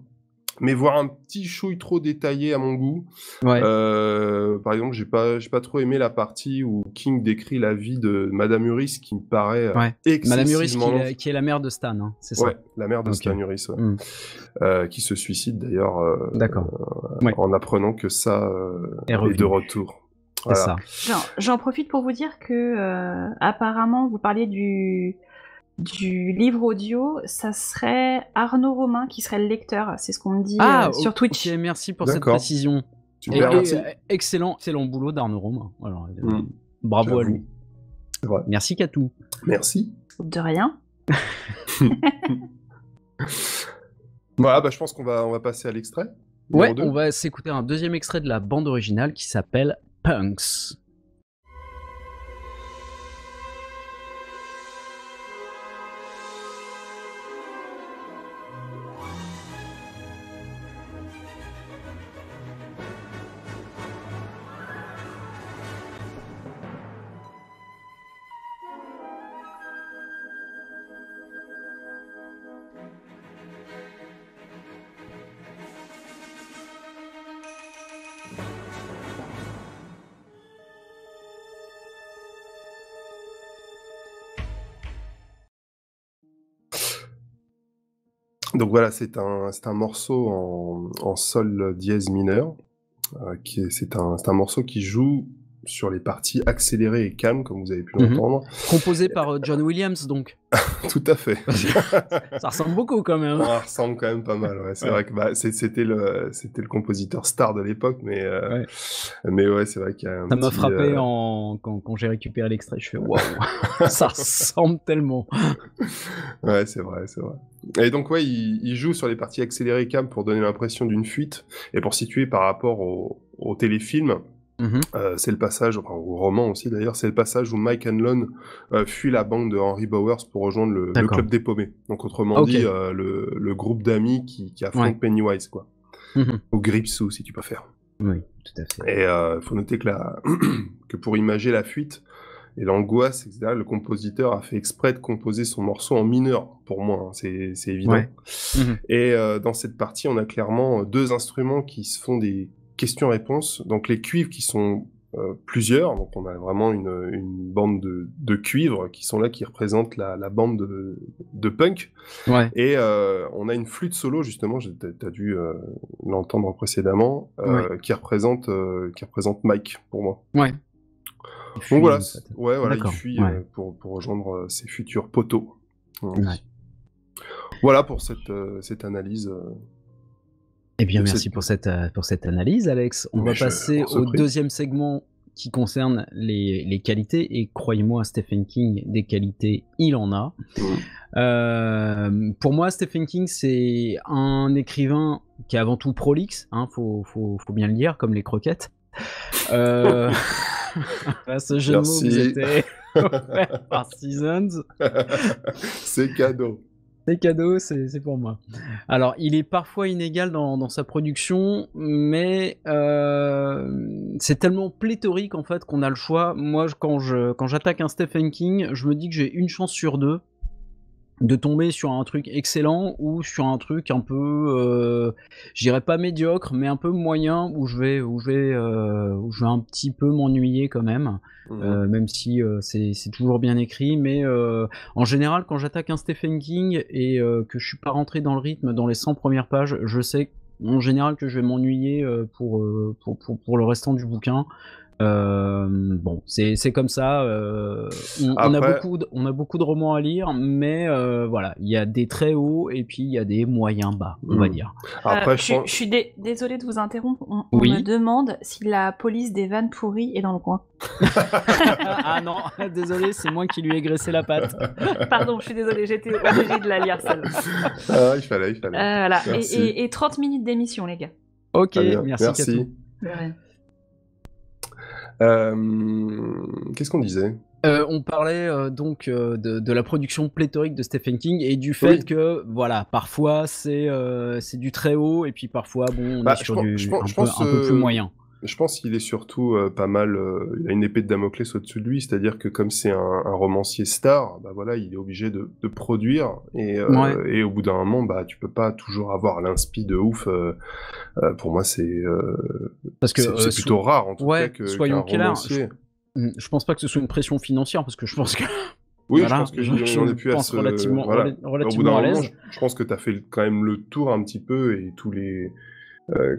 Mais voir un petit chouille trop détaillé à mon goût. Par exemple, j'ai pas trop aimé la partie où King décrit la vie de Madame Uris, qui me paraît Madame Uris qui est la mère de Stan, hein, c'est ça? Ouais, la mère de Stan Uris, qui se suicide d'ailleurs en apprenant que ça est de retour. Voilà. J'en profite pour vous dire que apparemment, vous parliez du livre audio, ça serait Arnaud Romain qui serait le lecteur, c'est ce qu'on me dit sur Twitch. Ok, merci pour cette précision. Super, merci. Excellent boulot d'Arnaud Romain. Alors, bravo à lui. Merci Katou. Merci. De rien. Voilà, je pense qu'on va passer à l'extrait. Ouais, on va s'écouter un deuxième extrait de la bande originale qui s'appelle Punks. Donc voilà, c'est un morceau en sol dièse mineur. C'est un morceau qui joue sur les parties accélérées et calmes, comme vous avez pu l'entendre. Composé par John Williams, donc. Tout à fait. Ça ressemble beaucoup quand même. Ça ressemble quand même pas mal. Ouais. C'est vrai que c'était le compositeur star de l'époque, mais ouais, c'est vrai qu'il y a ça m'a frappé quand j'ai récupéré l'extrait. Je fais waouh, ça ressemble tellement. Ouais, c'est vrai. Et donc ouais, il joue sur les parties accélérées et calmes pour donner l'impression d'une fuite et pour situer par rapport au téléfilm. C'est le passage, enfin au roman aussi d'ailleurs, c'est le passage où Mike Hanlon fuit la bande de Henry Bowers pour rejoindre le club des paumés. Donc autrement dit, le groupe d'amis qui affronte Pennywise, quoi. Au Gripsou, si tu préfères. Oui, tout à fait. Et faut noter que pour imager la fuite et l'angoisse, etc., le compositeur a fait exprès de composer son morceau en mineur, pour moi, hein, c'est évident. Et dans cette partie, on a clairement deux instruments qui se font des questions-réponses, donc les cuivres qui sont plusieurs, donc on a vraiment une bande de cuivres qui sont là, qui représentent la bande de punk, et on a une flûte solo, justement, t'as dû l'entendre précédemment, qui représente Mike, pour moi. Donc voilà, il fuit pour rejoindre ses futurs poteaux. Voilà pour cette analyse. Eh bien, merci pour cette analyse, Alex. On va passer au deuxième segment qui concerne les qualités. Et croyez-moi, Stephen King, des qualités, il en a. Pour moi, Stephen King, c'est un écrivain qui est avant tout prolixe, hein, faut bien le dire, comme les croquettes. Là, ce jeu de mots vous était offert par Seasons. C'est cadeau. C'est cadeau, c'est pour moi. Alors, il est parfois inégal dans sa production, mais c'est tellement pléthorique en fait qu'on a le choix. Moi, quand j'attaque un Stephen King, je me dis que j'ai une chance sur deux de tomber sur un truc excellent ou sur un truc un peu, je dirais pas médiocre, mais un peu moyen où je vais un petit peu m'ennuyer quand même, même si c'est toujours bien écrit. Mais en général, quand j'attaque un Stephen King et que je suis pas rentré dans le rythme dans les 100 premières pages, je sais en général que je vais m'ennuyer pour le restant du bouquin. Bon, c'est comme ça. On a beaucoup de romans à lire, mais voilà, il y a des très hauts et puis il y a des moyens bas, on va dire. Après, je suis désolée de vous interrompre. On Oui. me demande si la police des vannes pourries est dans le coin. Ah non, désolé, c'est moi qui lui ai graissé la patte. Pardon, je suis désolée, j'étais obligée de la lire celle-là. Ah, il fallait. Voilà. Merci. Et 30 minutes d'émission, les gars. Ok, Très bien, merci. merci. Katou. De rien. Qu'est-ce qu'on disait? On parlait de la production pléthorique de Stephen King et du fait que voilà, parfois c'est du très haut et puis parfois bon on est sur un peu plus moyen. Je pense qu'il est surtout pas mal. Il a une épée de Damoclès au-dessus de lui, c'est-à-dire que comme c'est un romancier star, bah voilà, il est obligé de produire et au bout d'un moment, bah tu peux pas toujours avoir l'inspi de ouf. Pour moi, c'est parce que c'est plutôt rare en tout cas que soyons qu'un romancier. Je pense pas que ce soit une pression financière parce que je pense que Oui, voilà, je pense qu'on est plus à ce relativement Au bout d'un à moment, l'aise. je pense que tu as fait quand même le tour un petit peu et tous les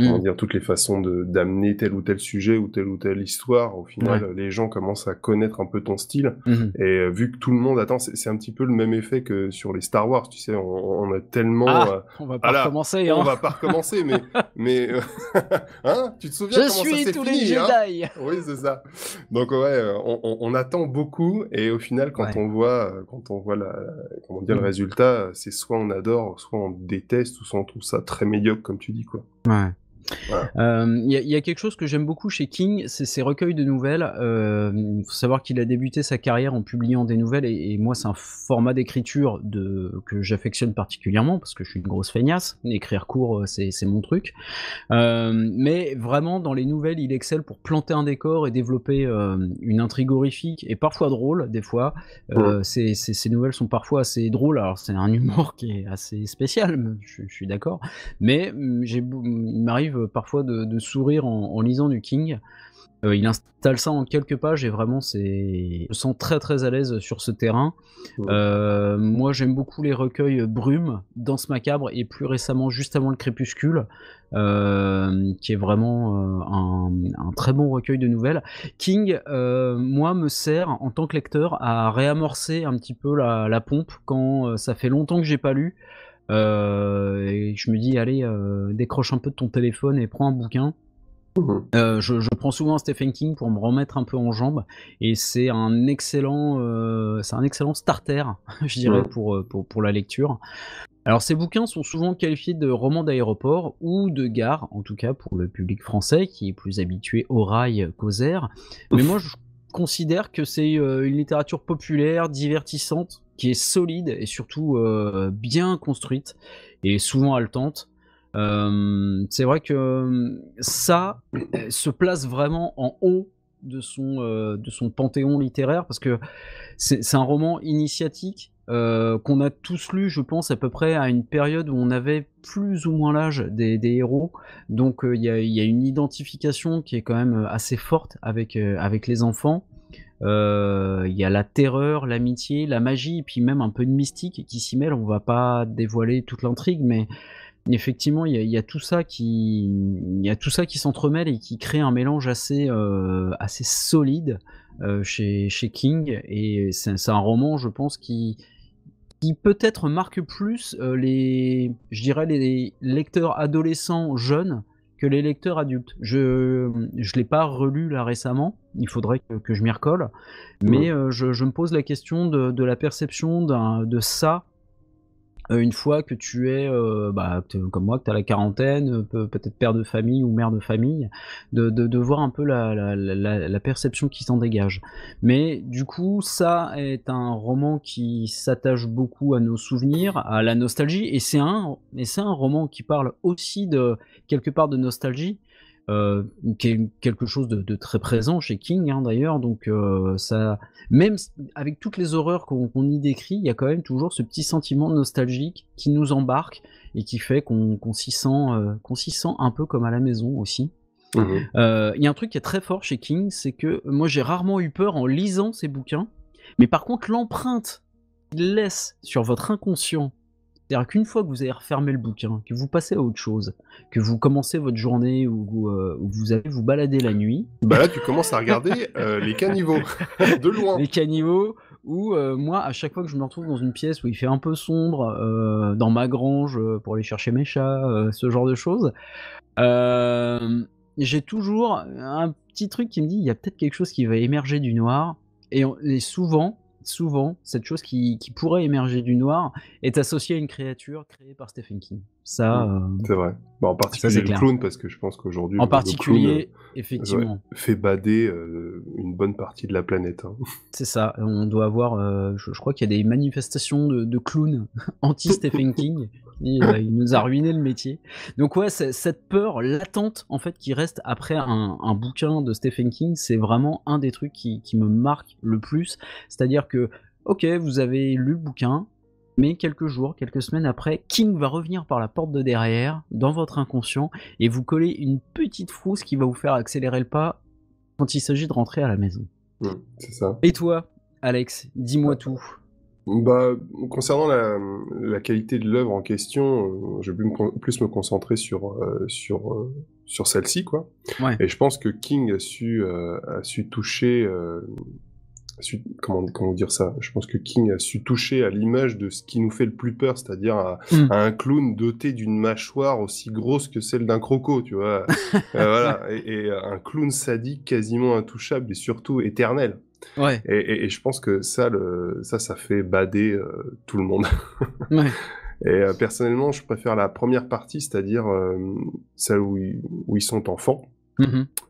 comment dire, toutes les façons d'amener tel ou tel sujet ou telle histoire. Au final, les gens commencent à connaître un peu ton style. Et vu que tout le monde attend, c'est un petit peu le même effet que sur les Star Wars. Tu sais, on a tellement. On va pas recommencer. On va pas recommencer, mais hein, tu te souviens comment ça s'est tous fini, les Jedi. Oui, c'est ça. Donc ouais, on attend beaucoup et au final, quand on voit le résultat, c'est soit on adore, soit on déteste, ou soit on trouve ça très médiocre, comme tu dis, quoi. Ouais. Voilà. Il y a quelque chose que j'aime beaucoup chez King, c'est ses recueils de nouvelles. Il faut savoir qu'il a débuté sa carrière en publiant des nouvelles et moi c'est un format d'écriture que j'affectionne particulièrement parce que je suis une grosse feignasse. Écrire court, c'est mon truc. Mais vraiment dans les nouvelles, il excelle pour planter un décor et développer une intrigue horrifique et parfois drôle. Des fois, ces nouvelles sont parfois assez drôles. Alors c'est un humour qui est assez spécial, je suis d'accord. Mais il m'arrive parfois de sourire en lisant du King. Il installe ça en quelques pages et vraiment je me sens très très à l'aise sur ce terrain. Moi j'aime beaucoup les recueils Brume, Danse macabre et plus récemment Juste avant le crépuscule, qui est vraiment un très bon recueil de nouvelles. King, moi, me sert en tant que lecteur à réamorcer un petit peu la pompe quand ça fait longtemps que j'ai pas lu. Et je me dis allez, décroche un peu de ton téléphone et prends un bouquin. Je prends souvent un Stephen King pour me remettre un peu en jambes et c'est un excellent starter je dirais pour la lecture. Alors ces bouquins sont souvent qualifiés de romans d'aéroport ou de gare, en tout cas pour le public français qui est plus habitué au rail qu'aux airs. Mais moi je considère que c'est une littérature populaire, divertissante, qui est solide et surtout bien construite et souvent haletante. C'est vrai que ça se place vraiment en haut de son panthéon littéraire parce que c'est un roman initiatique qu'on a tous lu, je pense, à peu près à une période où on avait plus ou moins l'âge des héros. Donc il y a une identification qui est quand même assez forte avec les enfants. Il y a la terreur, l'amitié, la magie, et puis même un peu de mystique qui s'y mêle. On va pas dévoiler toute l'intrigue, mais effectivement, il y a tout ça qui s'entremêle et qui crée un mélange assez solide chez King. Et c'est un roman, je pense, qui peut-être marque plus les lecteurs adolescents jeunes que les lecteurs adultes. Je l'ai pas relu là récemment, il faudrait que je m'y recolle, mais je me pose la question de la perception de ça une fois que tu es, comme moi, que tu as la quarantaine, peut-être père de famille ou mère de famille, de voir un peu la perception qui s'en dégage. Mais du coup, ça est un roman qui s'attache beaucoup à nos souvenirs, à la nostalgie, et c'est un roman qui parle aussi quelque part de nostalgie, qui est quelque chose de très présent chez King, hein, d'ailleurs. Donc ça, même avec toutes les horreurs qu'on y décrit, il y a quand même toujours ce petit sentiment nostalgique qui nous embarque et qui fait qu'on s'y sent un peu comme à la maison aussi. Il y a un truc qui est très fort chez King, c'est que moi j'ai rarement eu peur en lisant ces bouquins, mais par contre l'empreinte qu'il laisse sur votre inconscient, c'est-à-dire qu'une fois que vous avez refermé le bouquin, que vous passez à autre chose, que vous commencez votre journée ou vous allez vous balader la nuit. Bah là, tu commences à regarder les caniveaux de loin. Les caniveaux, où moi, à chaque fois que je me retrouve dans une pièce où il fait un peu sombre, dans ma grange pour aller chercher mes chats, ce genre de choses, j'ai toujours un petit truc qui me dit il y a peut-être quelque chose qui va émerger du noir. Et souvent, cette chose qui pourrait émerger du noir est associée à une créature créée par Stephen King. Ça, c'est vrai. Bah, en particulier le clown, parce que je pense qu'aujourd'hui, en particulier, le clown, effectivement, fait bader une bonne partie de la planète. Hein. C'est ça. On doit avoir, je crois qu'il y a des manifestations de clowns anti-Stephen King. Il nous a ruiné le métier. Donc ouais, cette peur latente en fait qui reste après un bouquin de Stephen King, c'est vraiment un des trucs qui me marque le plus. C'est-à-dire que, ok, vous avez lu le bouquin, mais quelques jours, quelques semaines après, King va revenir par la porte de derrière, dans votre inconscient, et vous coller une petite frousse qui va vous faire accélérer le pas quand il s'agit de rentrer à la maison. C'est ça. Et toi, Alex, dis-moi tout. Bah, concernant la qualité de l'œuvre en question, je vais plus me concentrer sur celle-ci, quoi. Ouais. Et je pense que King a su toucher... comment dire ça? Je pense que King a su toucher à l'image de ce qui nous fait le plus peur, c'est-à-dire à un clown doté d'une mâchoire aussi grosse que celle d'un croco, tu vois. Voilà. Et un clown sadique quasiment intouchable et surtout éternel. Ouais. Et je pense que ça fait bader tout le monde. Ouais. Et personnellement, je préfère la première partie, c'est-à-dire celle où ils sont enfants.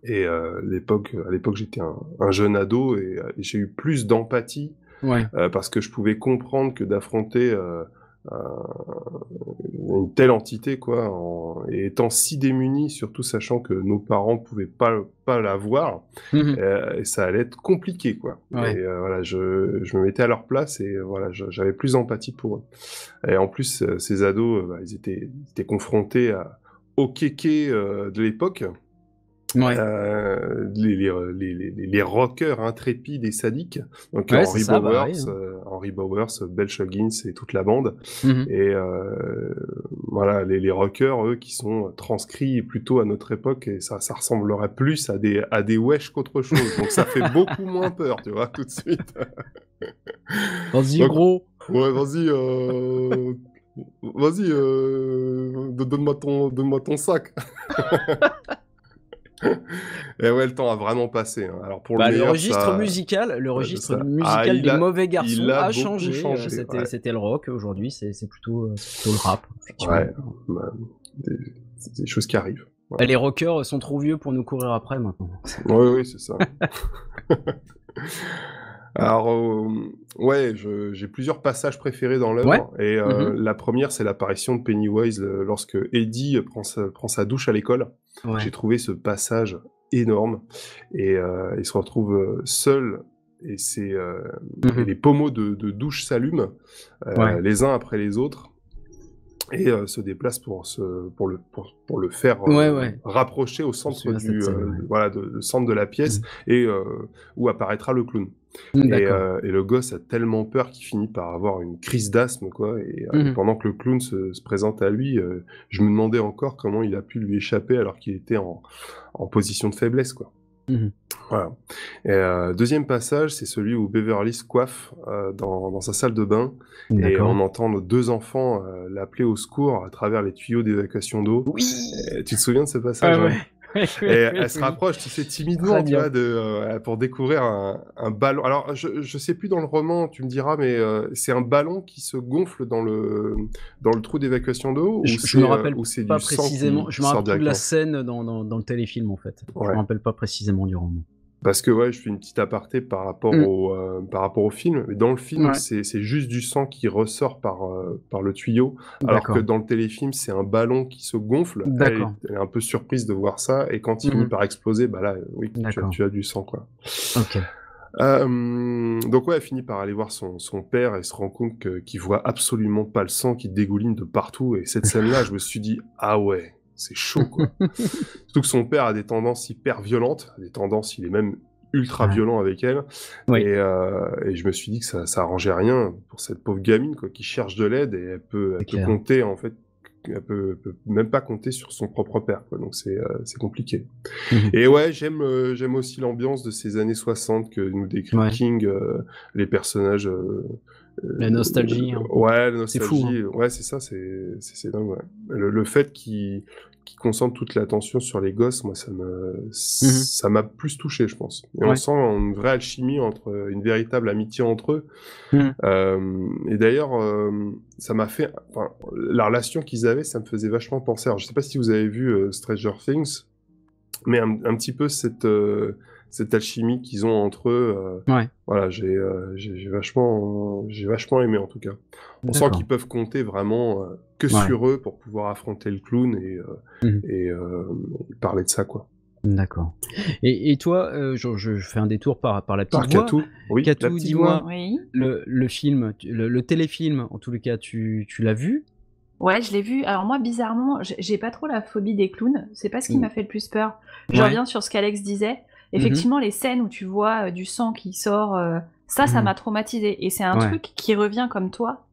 Et à l'époque, j'étais un jeune ado et j'ai eu plus d'empathie parce que je pouvais comprendre que d'affronter une telle entité, quoi, et étant si démunis, surtout sachant que nos parents pouvaient pas la voir, et ça allait être compliqué, quoi. Ouais. Et voilà, je me mettais à leur place et voilà, j'avais plus d'empathie pour eux. Et en plus, ces ados, ils étaient confrontés au kéké de l'époque. Ouais. Les rockers intrépides et sadiques, donc Henry Bowers, Bell Huggins et toute la bande. Et voilà, les rockers, eux, qui sont transcrits plutôt à notre époque, et ça ressemblerait plus à des wesh qu'autre chose. Donc ça fait beaucoup moins peur, tu vois, tout de suite. Vas-y, donc, gros. Ouais, vas-y. Donne-moi ton sac. Et ouais, le temps a vraiment passé. Hein. Alors pour le registre musical, des mauvais garçons a changé. C'était le rock. Aujourd'hui, c'est plutôt le rap. Ouais, c'est des choses qui arrivent. Ouais. Les rockers sont trop vieux pour nous courir après maintenant. Oui, c'est ça. Alors, ouais, j'ai plusieurs passages préférés dans l'œuvre. Ouais. Et la première, c'est l'apparition de Pennywise lorsque Eddie prend sa douche à l'école. Ouais. J'ai trouvé ce passage énorme. Et il se retrouve seul. Et et les pommeaux de douche s'allument les uns après les autres. Et se déplace pour le faire rapprocher au centre le centre de la pièce et où apparaîtra le clown. Et le gosse a tellement peur qu'il finit par avoir une crise d'asthme, quoi. Et pendant que le clown se présente à lui, je me demandais encore comment il a pu lui échapper alors qu'il était en position de faiblesse, quoi. Voilà. Et deuxième passage, c'est celui où Beverly se coiffe dans sa salle de bain et on entend nos deux enfants l'appeler au secours à travers les tuyaux d'évacuation d'eau. Oui. Tu te souviens de ce passage? Oui, Et elle se rapproche, tu sais, timidement, Très tu bien. vois, pour découvrir un ballon. Alors, je sais plus dans le roman, tu me diras, mais c'est un ballon qui se gonfle dans le trou d'évacuation d'eau Je me rappelle ou c'est pas du sang précisément. Je qui me sort rappelle plus de la directement? scène dans le téléfilm en fait. Je me Ouais. rappelle pas précisément du roman. Parce que ouais, je fais une petite aparté Mm. par rapport au film. Mais dans le film, Ouais. c'est juste du sang qui ressort par le tuyau, alors que D'accord. dans le téléfilm, c'est un ballon qui se gonfle. D'accord. Elle est un peu surprise de voir ça, et quand il finit Mhm. par exploser, bah là, oui, D'accord. tu as du sang, quoi. Ok. Donc ouais, elle finit par aller voir son père et se rend compte qu'il voit absolument pas le sang qui dégouline de partout. Et cette scène-là, je me suis dit, ah ouais, c'est chaud, quoi. Surtout que son père a des tendances hyper violentes, il est même ultra Ouais. violent avec elle. Oui. Et je me suis dit que ça arrangeait rien pour cette pauvre gamine, quoi, qui cherche de l'aide, et elle C'est peut clair. compter, en fait, peut même pas compter sur son propre père, quoi. Donc c'est compliqué. Mhm. Et ouais, j'aime aussi l'ambiance de ces années 60 que nous décrit Ouais. King, les personnages. La nostalgie un peu. Ouais, la C'est fou. Hein. nostalgie. Ouais, c'est ça, c'est dingue, ouais. Le fait qu'il concentre toute l'attention sur les gosses, moi, Mhm. ça m'a plus touché, je pense. Et on Ouais. sent une vraie alchimie entre, une véritable amitié entre eux. Mhm. Et d'ailleurs, ça m'a fait, enfin, la relation qu'ils avaient, ça me faisait vachement penser. Alors, je sais pas si vous avez vu Stranger Things, mais un petit peu cette alchimie qu'ils ont entre eux. Ouais. Voilà, j'ai vachement aimé, en tout cas. On sent D'accord. qu'ils peuvent compter vraiment que Ouais. sur eux pour pouvoir affronter le clown Mhm. et parler de ça, quoi. D'accord. Et toi, je fais un détour par la petite Par voix. Catou, oui, la Catou, petite dis-moi, voix. Oui. le film, le téléfilm, en tous les cas, tu l'as vu? Ouais, je l'ai vu. Alors moi, bizarrement, j'ai pas trop la phobie des clowns. C'est pas ce qui Mm. m'a fait le plus peur. Je Ouais. reviens sur ce qu'Alex disait. Mhm. Effectivement, les scènes où tu vois du sang qui sort, ça Mhm. m'a traumatisé. Et c'est un Ouais. truc qui revient comme toi,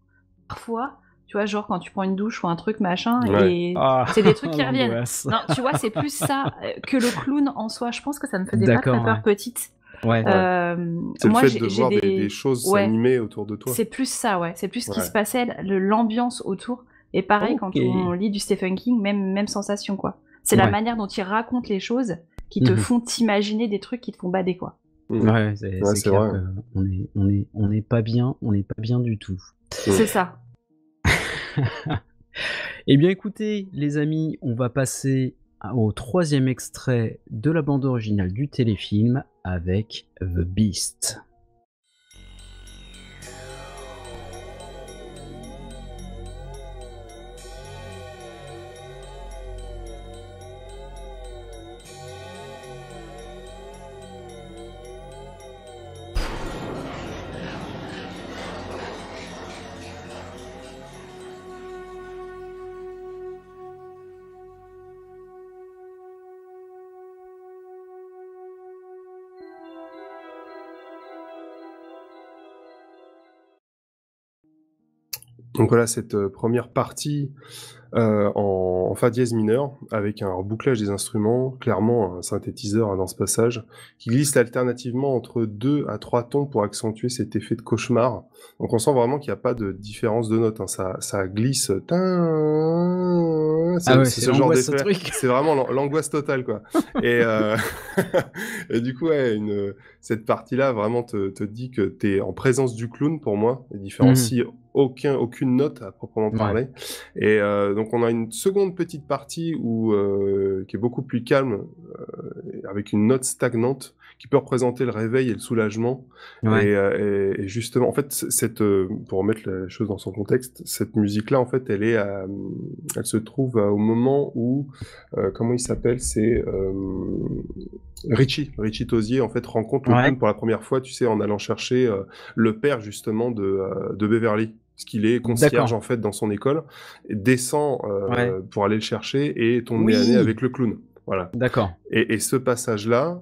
parfois. Tu vois, genre quand tu prends une douche ou un truc machin, Ouais. et Ah, c'est des trucs qui reviennent. l'angoisse. Non, tu vois, c'est plus ça que le clown en soi. Je pense que ça me faisait pas très D'accord, peur ouais. petite. Ouais. Ouais. C'est le Moi, fait de j'ai voir des choses Ouais, s'animer autour de toi. c'est plus ça, ouais. C'est plus ce qui se Ouais. passait, l'ambiance autour. Et pareil, Ok. quand on lit du Stephen King, même sensation, quoi. C'est la Ouais. manière dont il raconte les choses qui te Mhm. font t'imaginer des trucs qui te font bader, quoi. Mm. Ouais, Ouais, c'est c'est clair vrai. que on n'est pas bien, on n'est pas bien du tout. C'est ça. Eh bien, écoutez, les amis, on va passer au troisième extrait de la bande originale du téléfilm avec The Beast. Donc voilà, cette première partie en fa dièse mineur, avec un bouclage des instruments, clairement un synthétiseur dans ce passage, qui glisse alternativement entre 2 à 3 tons pour accentuer cet effet de cauchemar. Donc on sent vraiment qu'il n'y a pas de différence de notes, hein. Ça glisse. Ah ouais, C'est c'est ce genre l'angoisse ce d'effet. truc. C'est vraiment l'angoisse totale, quoi. Et, et du coup, ouais, cette partie-là vraiment te dit que tu es en présence du clown, pour moi, et différencie aucune note à proprement Ouais. parler. Et donc on a une seconde petite partie qui est beaucoup plus calme, avec une note stagnante qui peut représenter le réveil et le soulagement. Ouais. Et justement, en fait, pour remettre la chose dans son contexte, cette musique-là, en fait, elle se trouve au moment où, comment il s'appelle, c'est Richie Tosier, en fait, rencontre le Ouais. clown pour la première fois, tu sais, en allant chercher le père justement de Beverly, parce qu'il est concierge D'accord. en fait dans son école, et descend Ouais. pour aller le chercher et tombe nez à nez Oui. avec le clown. Voilà. D'accord. Et ce passage-là,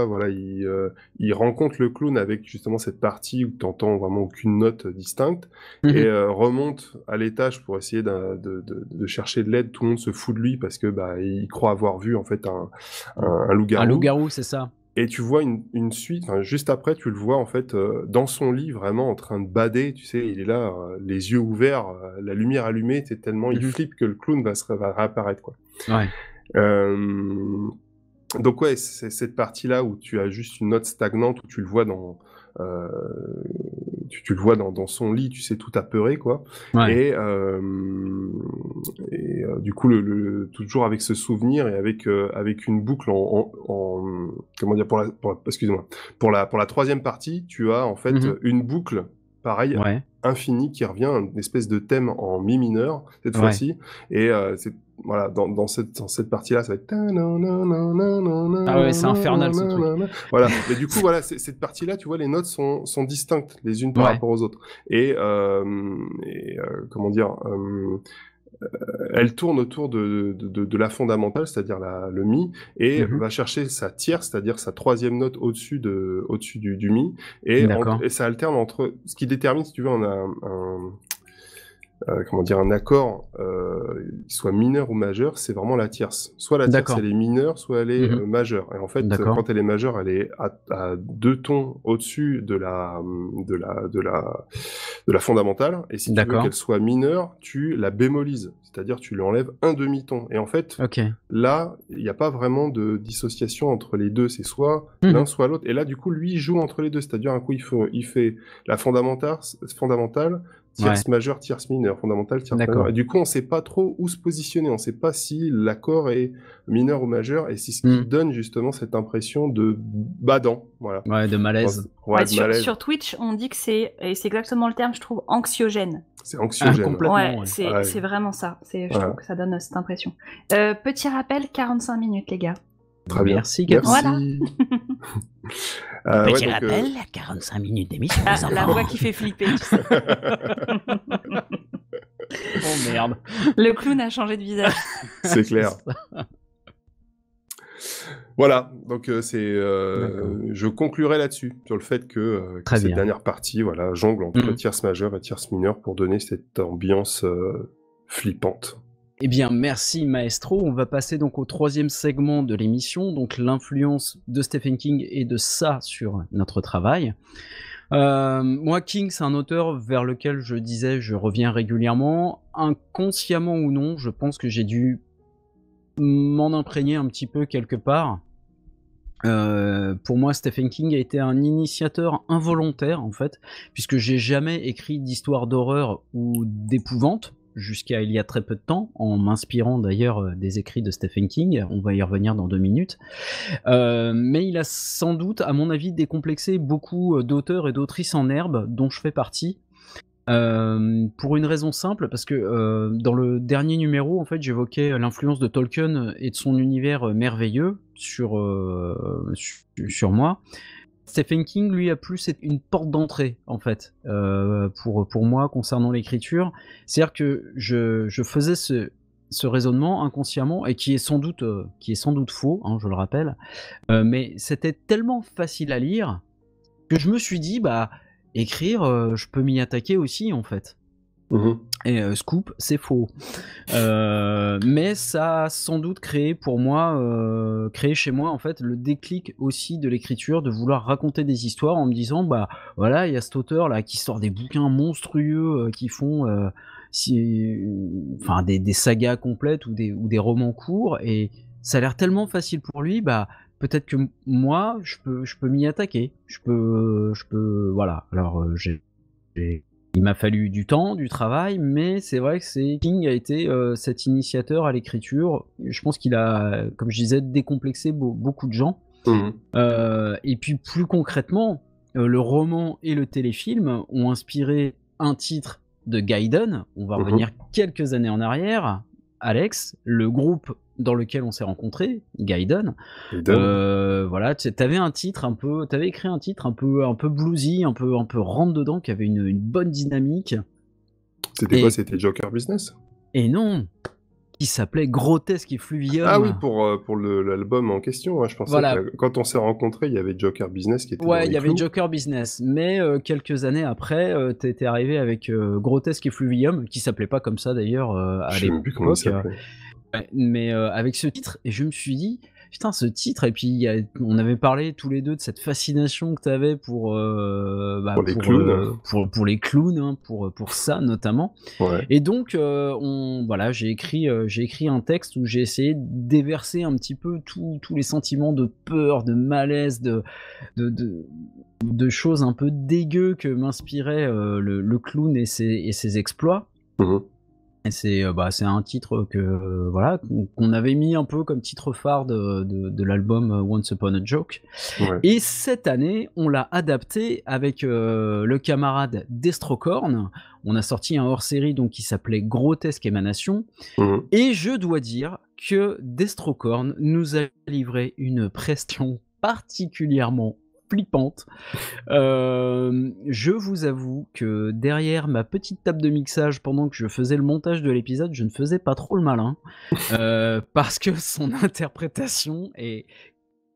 voilà, il rencontre le clown avec justement cette partie où tu n'entends vraiment aucune note distincte, et remonte à l'étage pour essayer de chercher de l'aide. Tout le monde se fout de lui parce que bah il croit avoir vu en fait un Un loup-garou. loup-garou, c'est ça. Et tu vois une suite, enfin, juste après, tu le vois en fait dans son lit, vraiment en train de bader, tu sais, il est là, les yeux ouverts, la lumière allumée, c'est tellement il flippe que le clown va réapparaître, quoi. Ouais. Donc ouais, c'est cette partie-là où tu as juste une note stagnante, où tu le vois dans tu le vois dans son lit, tu sais, tout apeuré, quoi. Ouais. Et du coup, toujours avec ce souvenir et avec une boucle comment dire, excuse-moi, pour la troisième partie, tu as en fait une boucle, pareil, Ouais. infinie, qui revient, une espèce de thème en mi mineur cette Ouais. fois-ci, et voilà, dans cette partie-là, ça va être Ah ouais, c'est infernal ce truc. voilà. Mais du coup, voilà, cette partie-là, tu vois, les notes sont distinctes les unes par Ouais. rapport aux autres. Et comment dire, elle tourne autour de la fondamentale, c'est-à-dire le mi, et va chercher sa tierce, c'est-à-dire sa troisième note au-dessus du mi, et ça alterne entre ce qui détermine, si tu veux, on a comment dire, un accord, soit mineur ou majeur, c'est vraiment la tierce. Soit la tierce, elle est mineure, soit elle est majeure. Et en fait, quand elle est majeure, elle est à 2 tons au-dessus de la fondamentale. Et si tu veux qu'elle soit mineure, tu la bémolises. C'est-à-dire, tu lui enlèves un demi-ton. Et en fait, là, il n'y a pas vraiment de dissociation entre les deux. C'est soit l'un, soit l'autre. Et là, du coup, lui, il joue entre les deux. C'est-à-dire, un coup, il fait la fondamentale, tierce majeure, tierce mineure, fondamentale, tierce majeure. Et du coup, on ne sait pas trop où se positionner. On ne sait pas si l'accord est mineur ou majeur. Et c'est ce qui donne justement cette impression de badant. Voilà. Ouais, de malaise. Sur Twitch, on dit que c'est exactement le terme, je trouve, anxiogène. C'est anxiogène. Complètement. C'est vraiment ça. Je trouve que ça donne cette impression. Petit rappel, 45 minutes, les gars. Très bien. Merci, Catherine. Voilà. Petit rappel, 45 minutes d'émission. La voix qui fait flipper, tu sais. Oh merde. Le clown a changé de visage. C'est clair. Voilà, donc je conclurai là-dessus, sur le fait que cette dernière partie, voilà, jongle entre tierce majeure et tierce mineure pour donner cette ambiance flippante. Eh bien, merci Maestro. On va passer donc au troisième segment de l'émission, donc l'influence de Stephen King et de ça sur notre travail. Moi, King, c'est un auteur vers lequel je reviens régulièrement. Inconsciemment ou non, je pense que j'ai dû m'en imprégner un petit peu quelque part. Pour moi, Stephen King a été un initiateur involontaire, en fait, puisque j'ai jamais écrit d'histoire d'horreur ou d'épouvante, jusqu'à il y a très peu de temps, en m'inspirant d'ailleurs des écrits de Stephen King. On va y revenir dans 2 minutes. Mais il a sans doute, à mon avis, décomplexé beaucoup d'auteurs et d'autrices en herbe, dont je fais partie. Pour une raison simple, parce que dans le dernier numéro, en fait, j'évoquais l'influence de Tolkien et de son univers merveilleux sur moi. Stephen King, lui, a plus une porte d'entrée, en fait, pour moi, concernant l'écriture. C'est-à-dire que je faisais ce raisonnement inconsciemment, et qui est sans doute faux, hein, je le rappelle, mais c'était tellement facile à lire que je me suis dit, écrire, je peux m'y attaquer aussi, en fait. Et scoop, c'est faux. Mais ça a sans doute créé chez moi, en fait, le déclic aussi de l'écriture, de vouloir raconter des histoires en me disant, voilà, il y a cet auteur là qui sort des bouquins monstrueux qui font des sagas complètes ou des romans courts, et ça a l'air tellement facile pour lui, peut-être que moi, je peux m'y attaquer. Je peux, voilà. Alors, il m'a fallu du temps, du travail, mais c'est vrai que King a été cet initiateur à l'écriture. Je pense qu'il a, comme je disais, décomplexé beaucoup de gens. Et puis, plus concrètement, le roman et le téléfilm ont inspiré un titre de Gaiden. On va revenir quelques années en arrière. Alex, le groupe dans lequel on s'est rencontrés, Gaiden. Voilà, t'avais écrit un titre un peu bluesy, un peu rentre dedans, qui avait une bonne dynamique. C'était quoi? C'était Joker Business? Et non, qui s'appelait Grotesque et Fluvium. Ah oui, pour l'album en question, je pensais que quand on s'est rencontrés, il y avait Joker Business qui était dans les il y avait Joker Business, mais quelques années après, t'étais arrivé avec Grotesque et Fluvium, qui s'appelait pas comme ça d'ailleurs à l'époque. Je sais même plus comment il s'appelait. Mais avec ce titre, et je me suis dit, putain, ce titre, et puis on avait parlé tous les deux de cette fascination que t'avais pour les clowns. Pour les clowns, hein, pour ça notamment. Ouais. Et donc j'ai écrit un texte où j'ai essayé de déverser un petit peu tous les sentiments de peur, de malaise, de choses un peu dégueu que m'inspirait le clown et ses exploits. Mhm. Et c'est un titre qu'on avait mis un peu comme titre phare de l'album Once Upon a Joke. Ouais. Et cette année, on l'a adapté avec le camarade Destrocorn. On a sorti un hors-série donc qui s'appelait Grotesque Émanation. Mhm. Et je dois dire que Destrocorn nous a livré une prestation particulièrement flippante. Je vous avoue que derrière ma petite table de mixage, pendant que je faisais le montage de l'épisode, je ne faisais pas trop le malin, parce que son interprétation est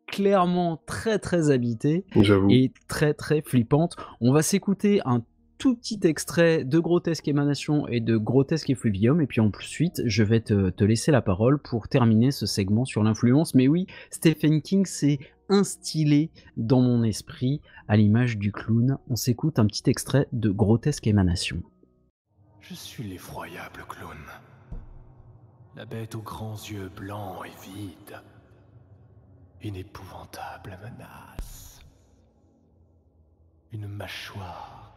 clairement très très habitée J'avoue. et très très flippante. On va s'écouter un tout petit extrait de Grotesque Émanation et de Grotesque Effluvium, et puis ensuite je vais te laisser la parole pour terminer ce segment sur l'influence. Mais oui, Stephen King s'est instillé dans mon esprit à l'image du clown. On s'écoute un petit extrait de Grotesque Émanation. Je suis l'effroyable clown, la bête aux grands yeux blancs et vides, une épouvantable menace, une mâchoire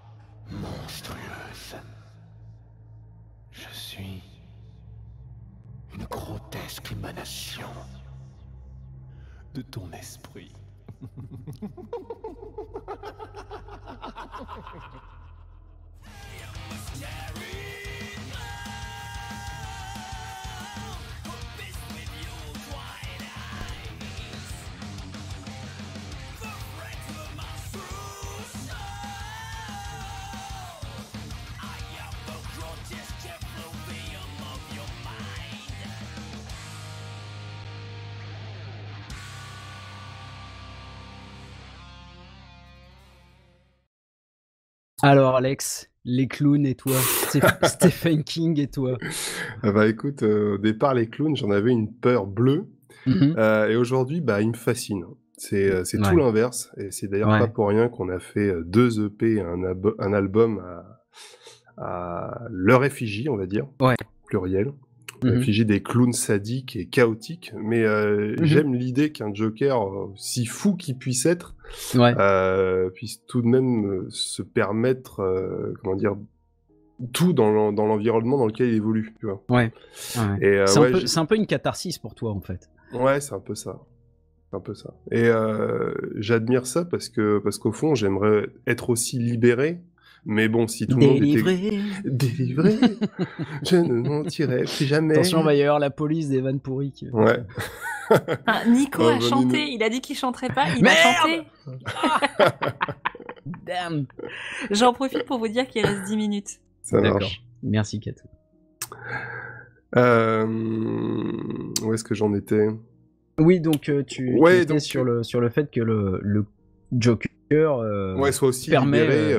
monstrueuse. Je suis une grotesque émanation de ton esprit. Alors Alex, les clowns et toi, Stephen King et toi. Ah bah écoute, au départ les clowns, j'en avais une peur bleue, et aujourd'hui, bah ils me fascinent. C'est tout l'inverse, et c'est d'ailleurs pas pour rien qu'on a fait 2 EP, un album à leur effigie, on va dire, pluriel. L'effigie des clowns sadiques et chaotiques, mais j'aime l'idée qu'un Joker, si fou qu'il puisse être, puisse tout de même se permettre, comment dire, tout dans l'environnement dans lequel il évolue, tu vois. Et, c'est un peu une catharsis pour toi, en fait. Ouais, c'est un peu ça. Et j'admire ça parce qu'au fond, j'aimerais être aussi libéré. Mais bon, si tout le monde était délivré, je ne mentirais plus jamais. Attention, va y avoir la police des vannes pourries. Ouais. Nico a chanté, il a dit qu'il chanterait pas, il a chanté. Damn. J'en profite pour vous dire qu'il reste 10 minutes. Ça marche. Merci Katou. Où est-ce que j'en étais ? Oui, donc tu étais sur le fait que le Joker soit aussi permet libéré,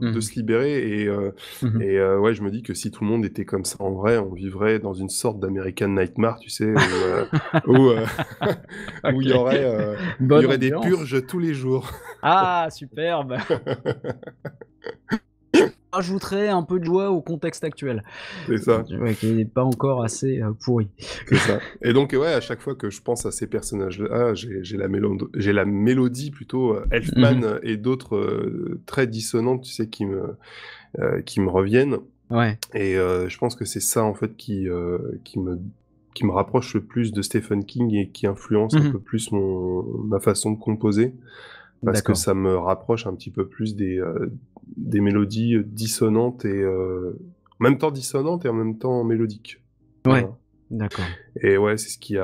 de se libérer, et je me dis que si tout le monde était comme ça en vrai, on vivrait dans une sorte d'American Nightmare, tu sais, où il y aurait des purges tous les jours. Ah, superbe. Rajouterait un peu de joie au contexte actuel. C'est ça. Qui n'est pas encore assez pourri. C'est ça. Et donc, à chaque fois que je pense à ces personnages-là, j'ai la mélodie plutôt Elfman et d'autres très dissonantes, tu sais, qui me reviennent. Ouais. Et je pense que c'est ça, en fait, qui me rapproche le plus de Stephen King et qui influence un peu plus ma façon de composer. Parce que ça me rapproche un petit peu plus des mélodies dissonantes et en même temps dissonantes et en même temps mélodiques. Ouais, d'accord. Et ouais, c'est ce qui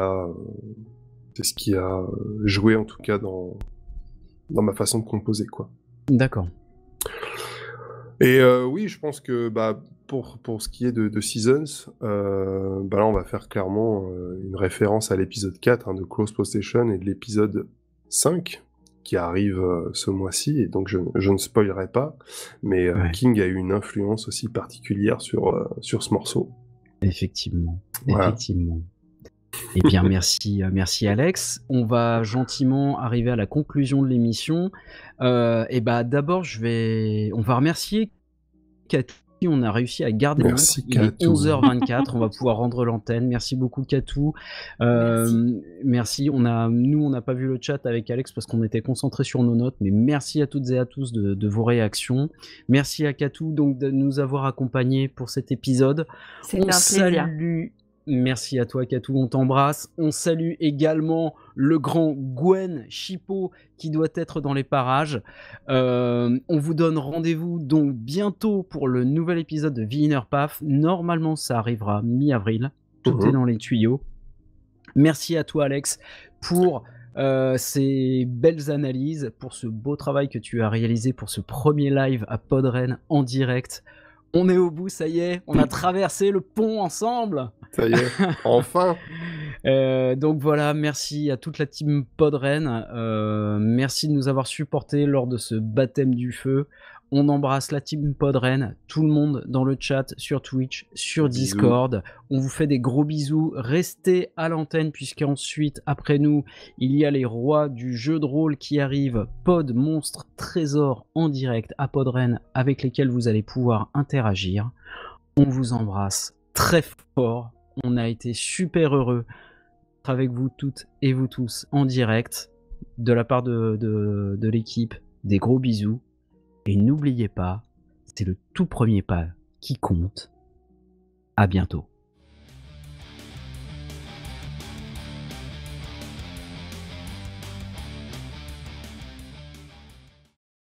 a joué en tout cas dans ma façon de composer, quoi. D'accord. Et oui, je pense que pour ce qui est de Seasons, là on va faire clairement une référence à l'épisode 4 de Close Possession et de l'épisode 5 qui arrive ce mois-ci, et donc je ne spoilerai pas, mais King a eu une influence aussi particulière sur ce morceau. Effectivement. Voilà. Effectivement. Eh bien, merci Alex. On va gentiment arriver à la conclusion de l'émission. Et bah d'abord, on va remercier Katou. On a réussi à garder le Merci, montre. Il est Katou. 11h24. On va pouvoir rendre l'antenne. Merci beaucoup Katou. Merci. On n'a pas vu le chat avec Alex parce qu'on était concentrés sur nos notes. Mais merci à toutes et à tous de vos réactions. Merci à Katou donc de nous avoir accompagnés pour cet épisode. C'est un plaisir. Merci à toi Katou, on t'embrasse. On salue également le grand Gwen Chipot qui doit être dans les parages. On vous donne rendez-vous donc bientôt pour le nouvel épisode de The Inner Path. Normalement ça arrivera mi-avril. Tout est dans les tuyaux. Merci à toi Alex pour ces belles analyses, pour ce beau travail que tu as réalisé pour ce premier live à Podren en direct. On est au bout, ça y est, on a traversé le pont ensemble. Ça y est, enfin. Donc voilà, merci à toute la team Podren. Merci de nous avoir supportés lors de ce baptême du feu. On embrasse la team Podren, tout le monde dans le chat, sur Twitch, sur Discord. On vous fait des gros bisous. Restez à l'antenne puisqu'ensuite, après nous, il y a les rois du jeu de rôle qui arrivent. Pod, monstre, trésor en direct à Podren avec lesquels vous allez pouvoir interagir. On vous embrasse très fort. On a été super heureux d'être avec vous toutes et vous tous en direct. De la part de l'équipe, des gros bisous. Et n'oubliez pas, c'est le tout premier pas qui compte. À bientôt.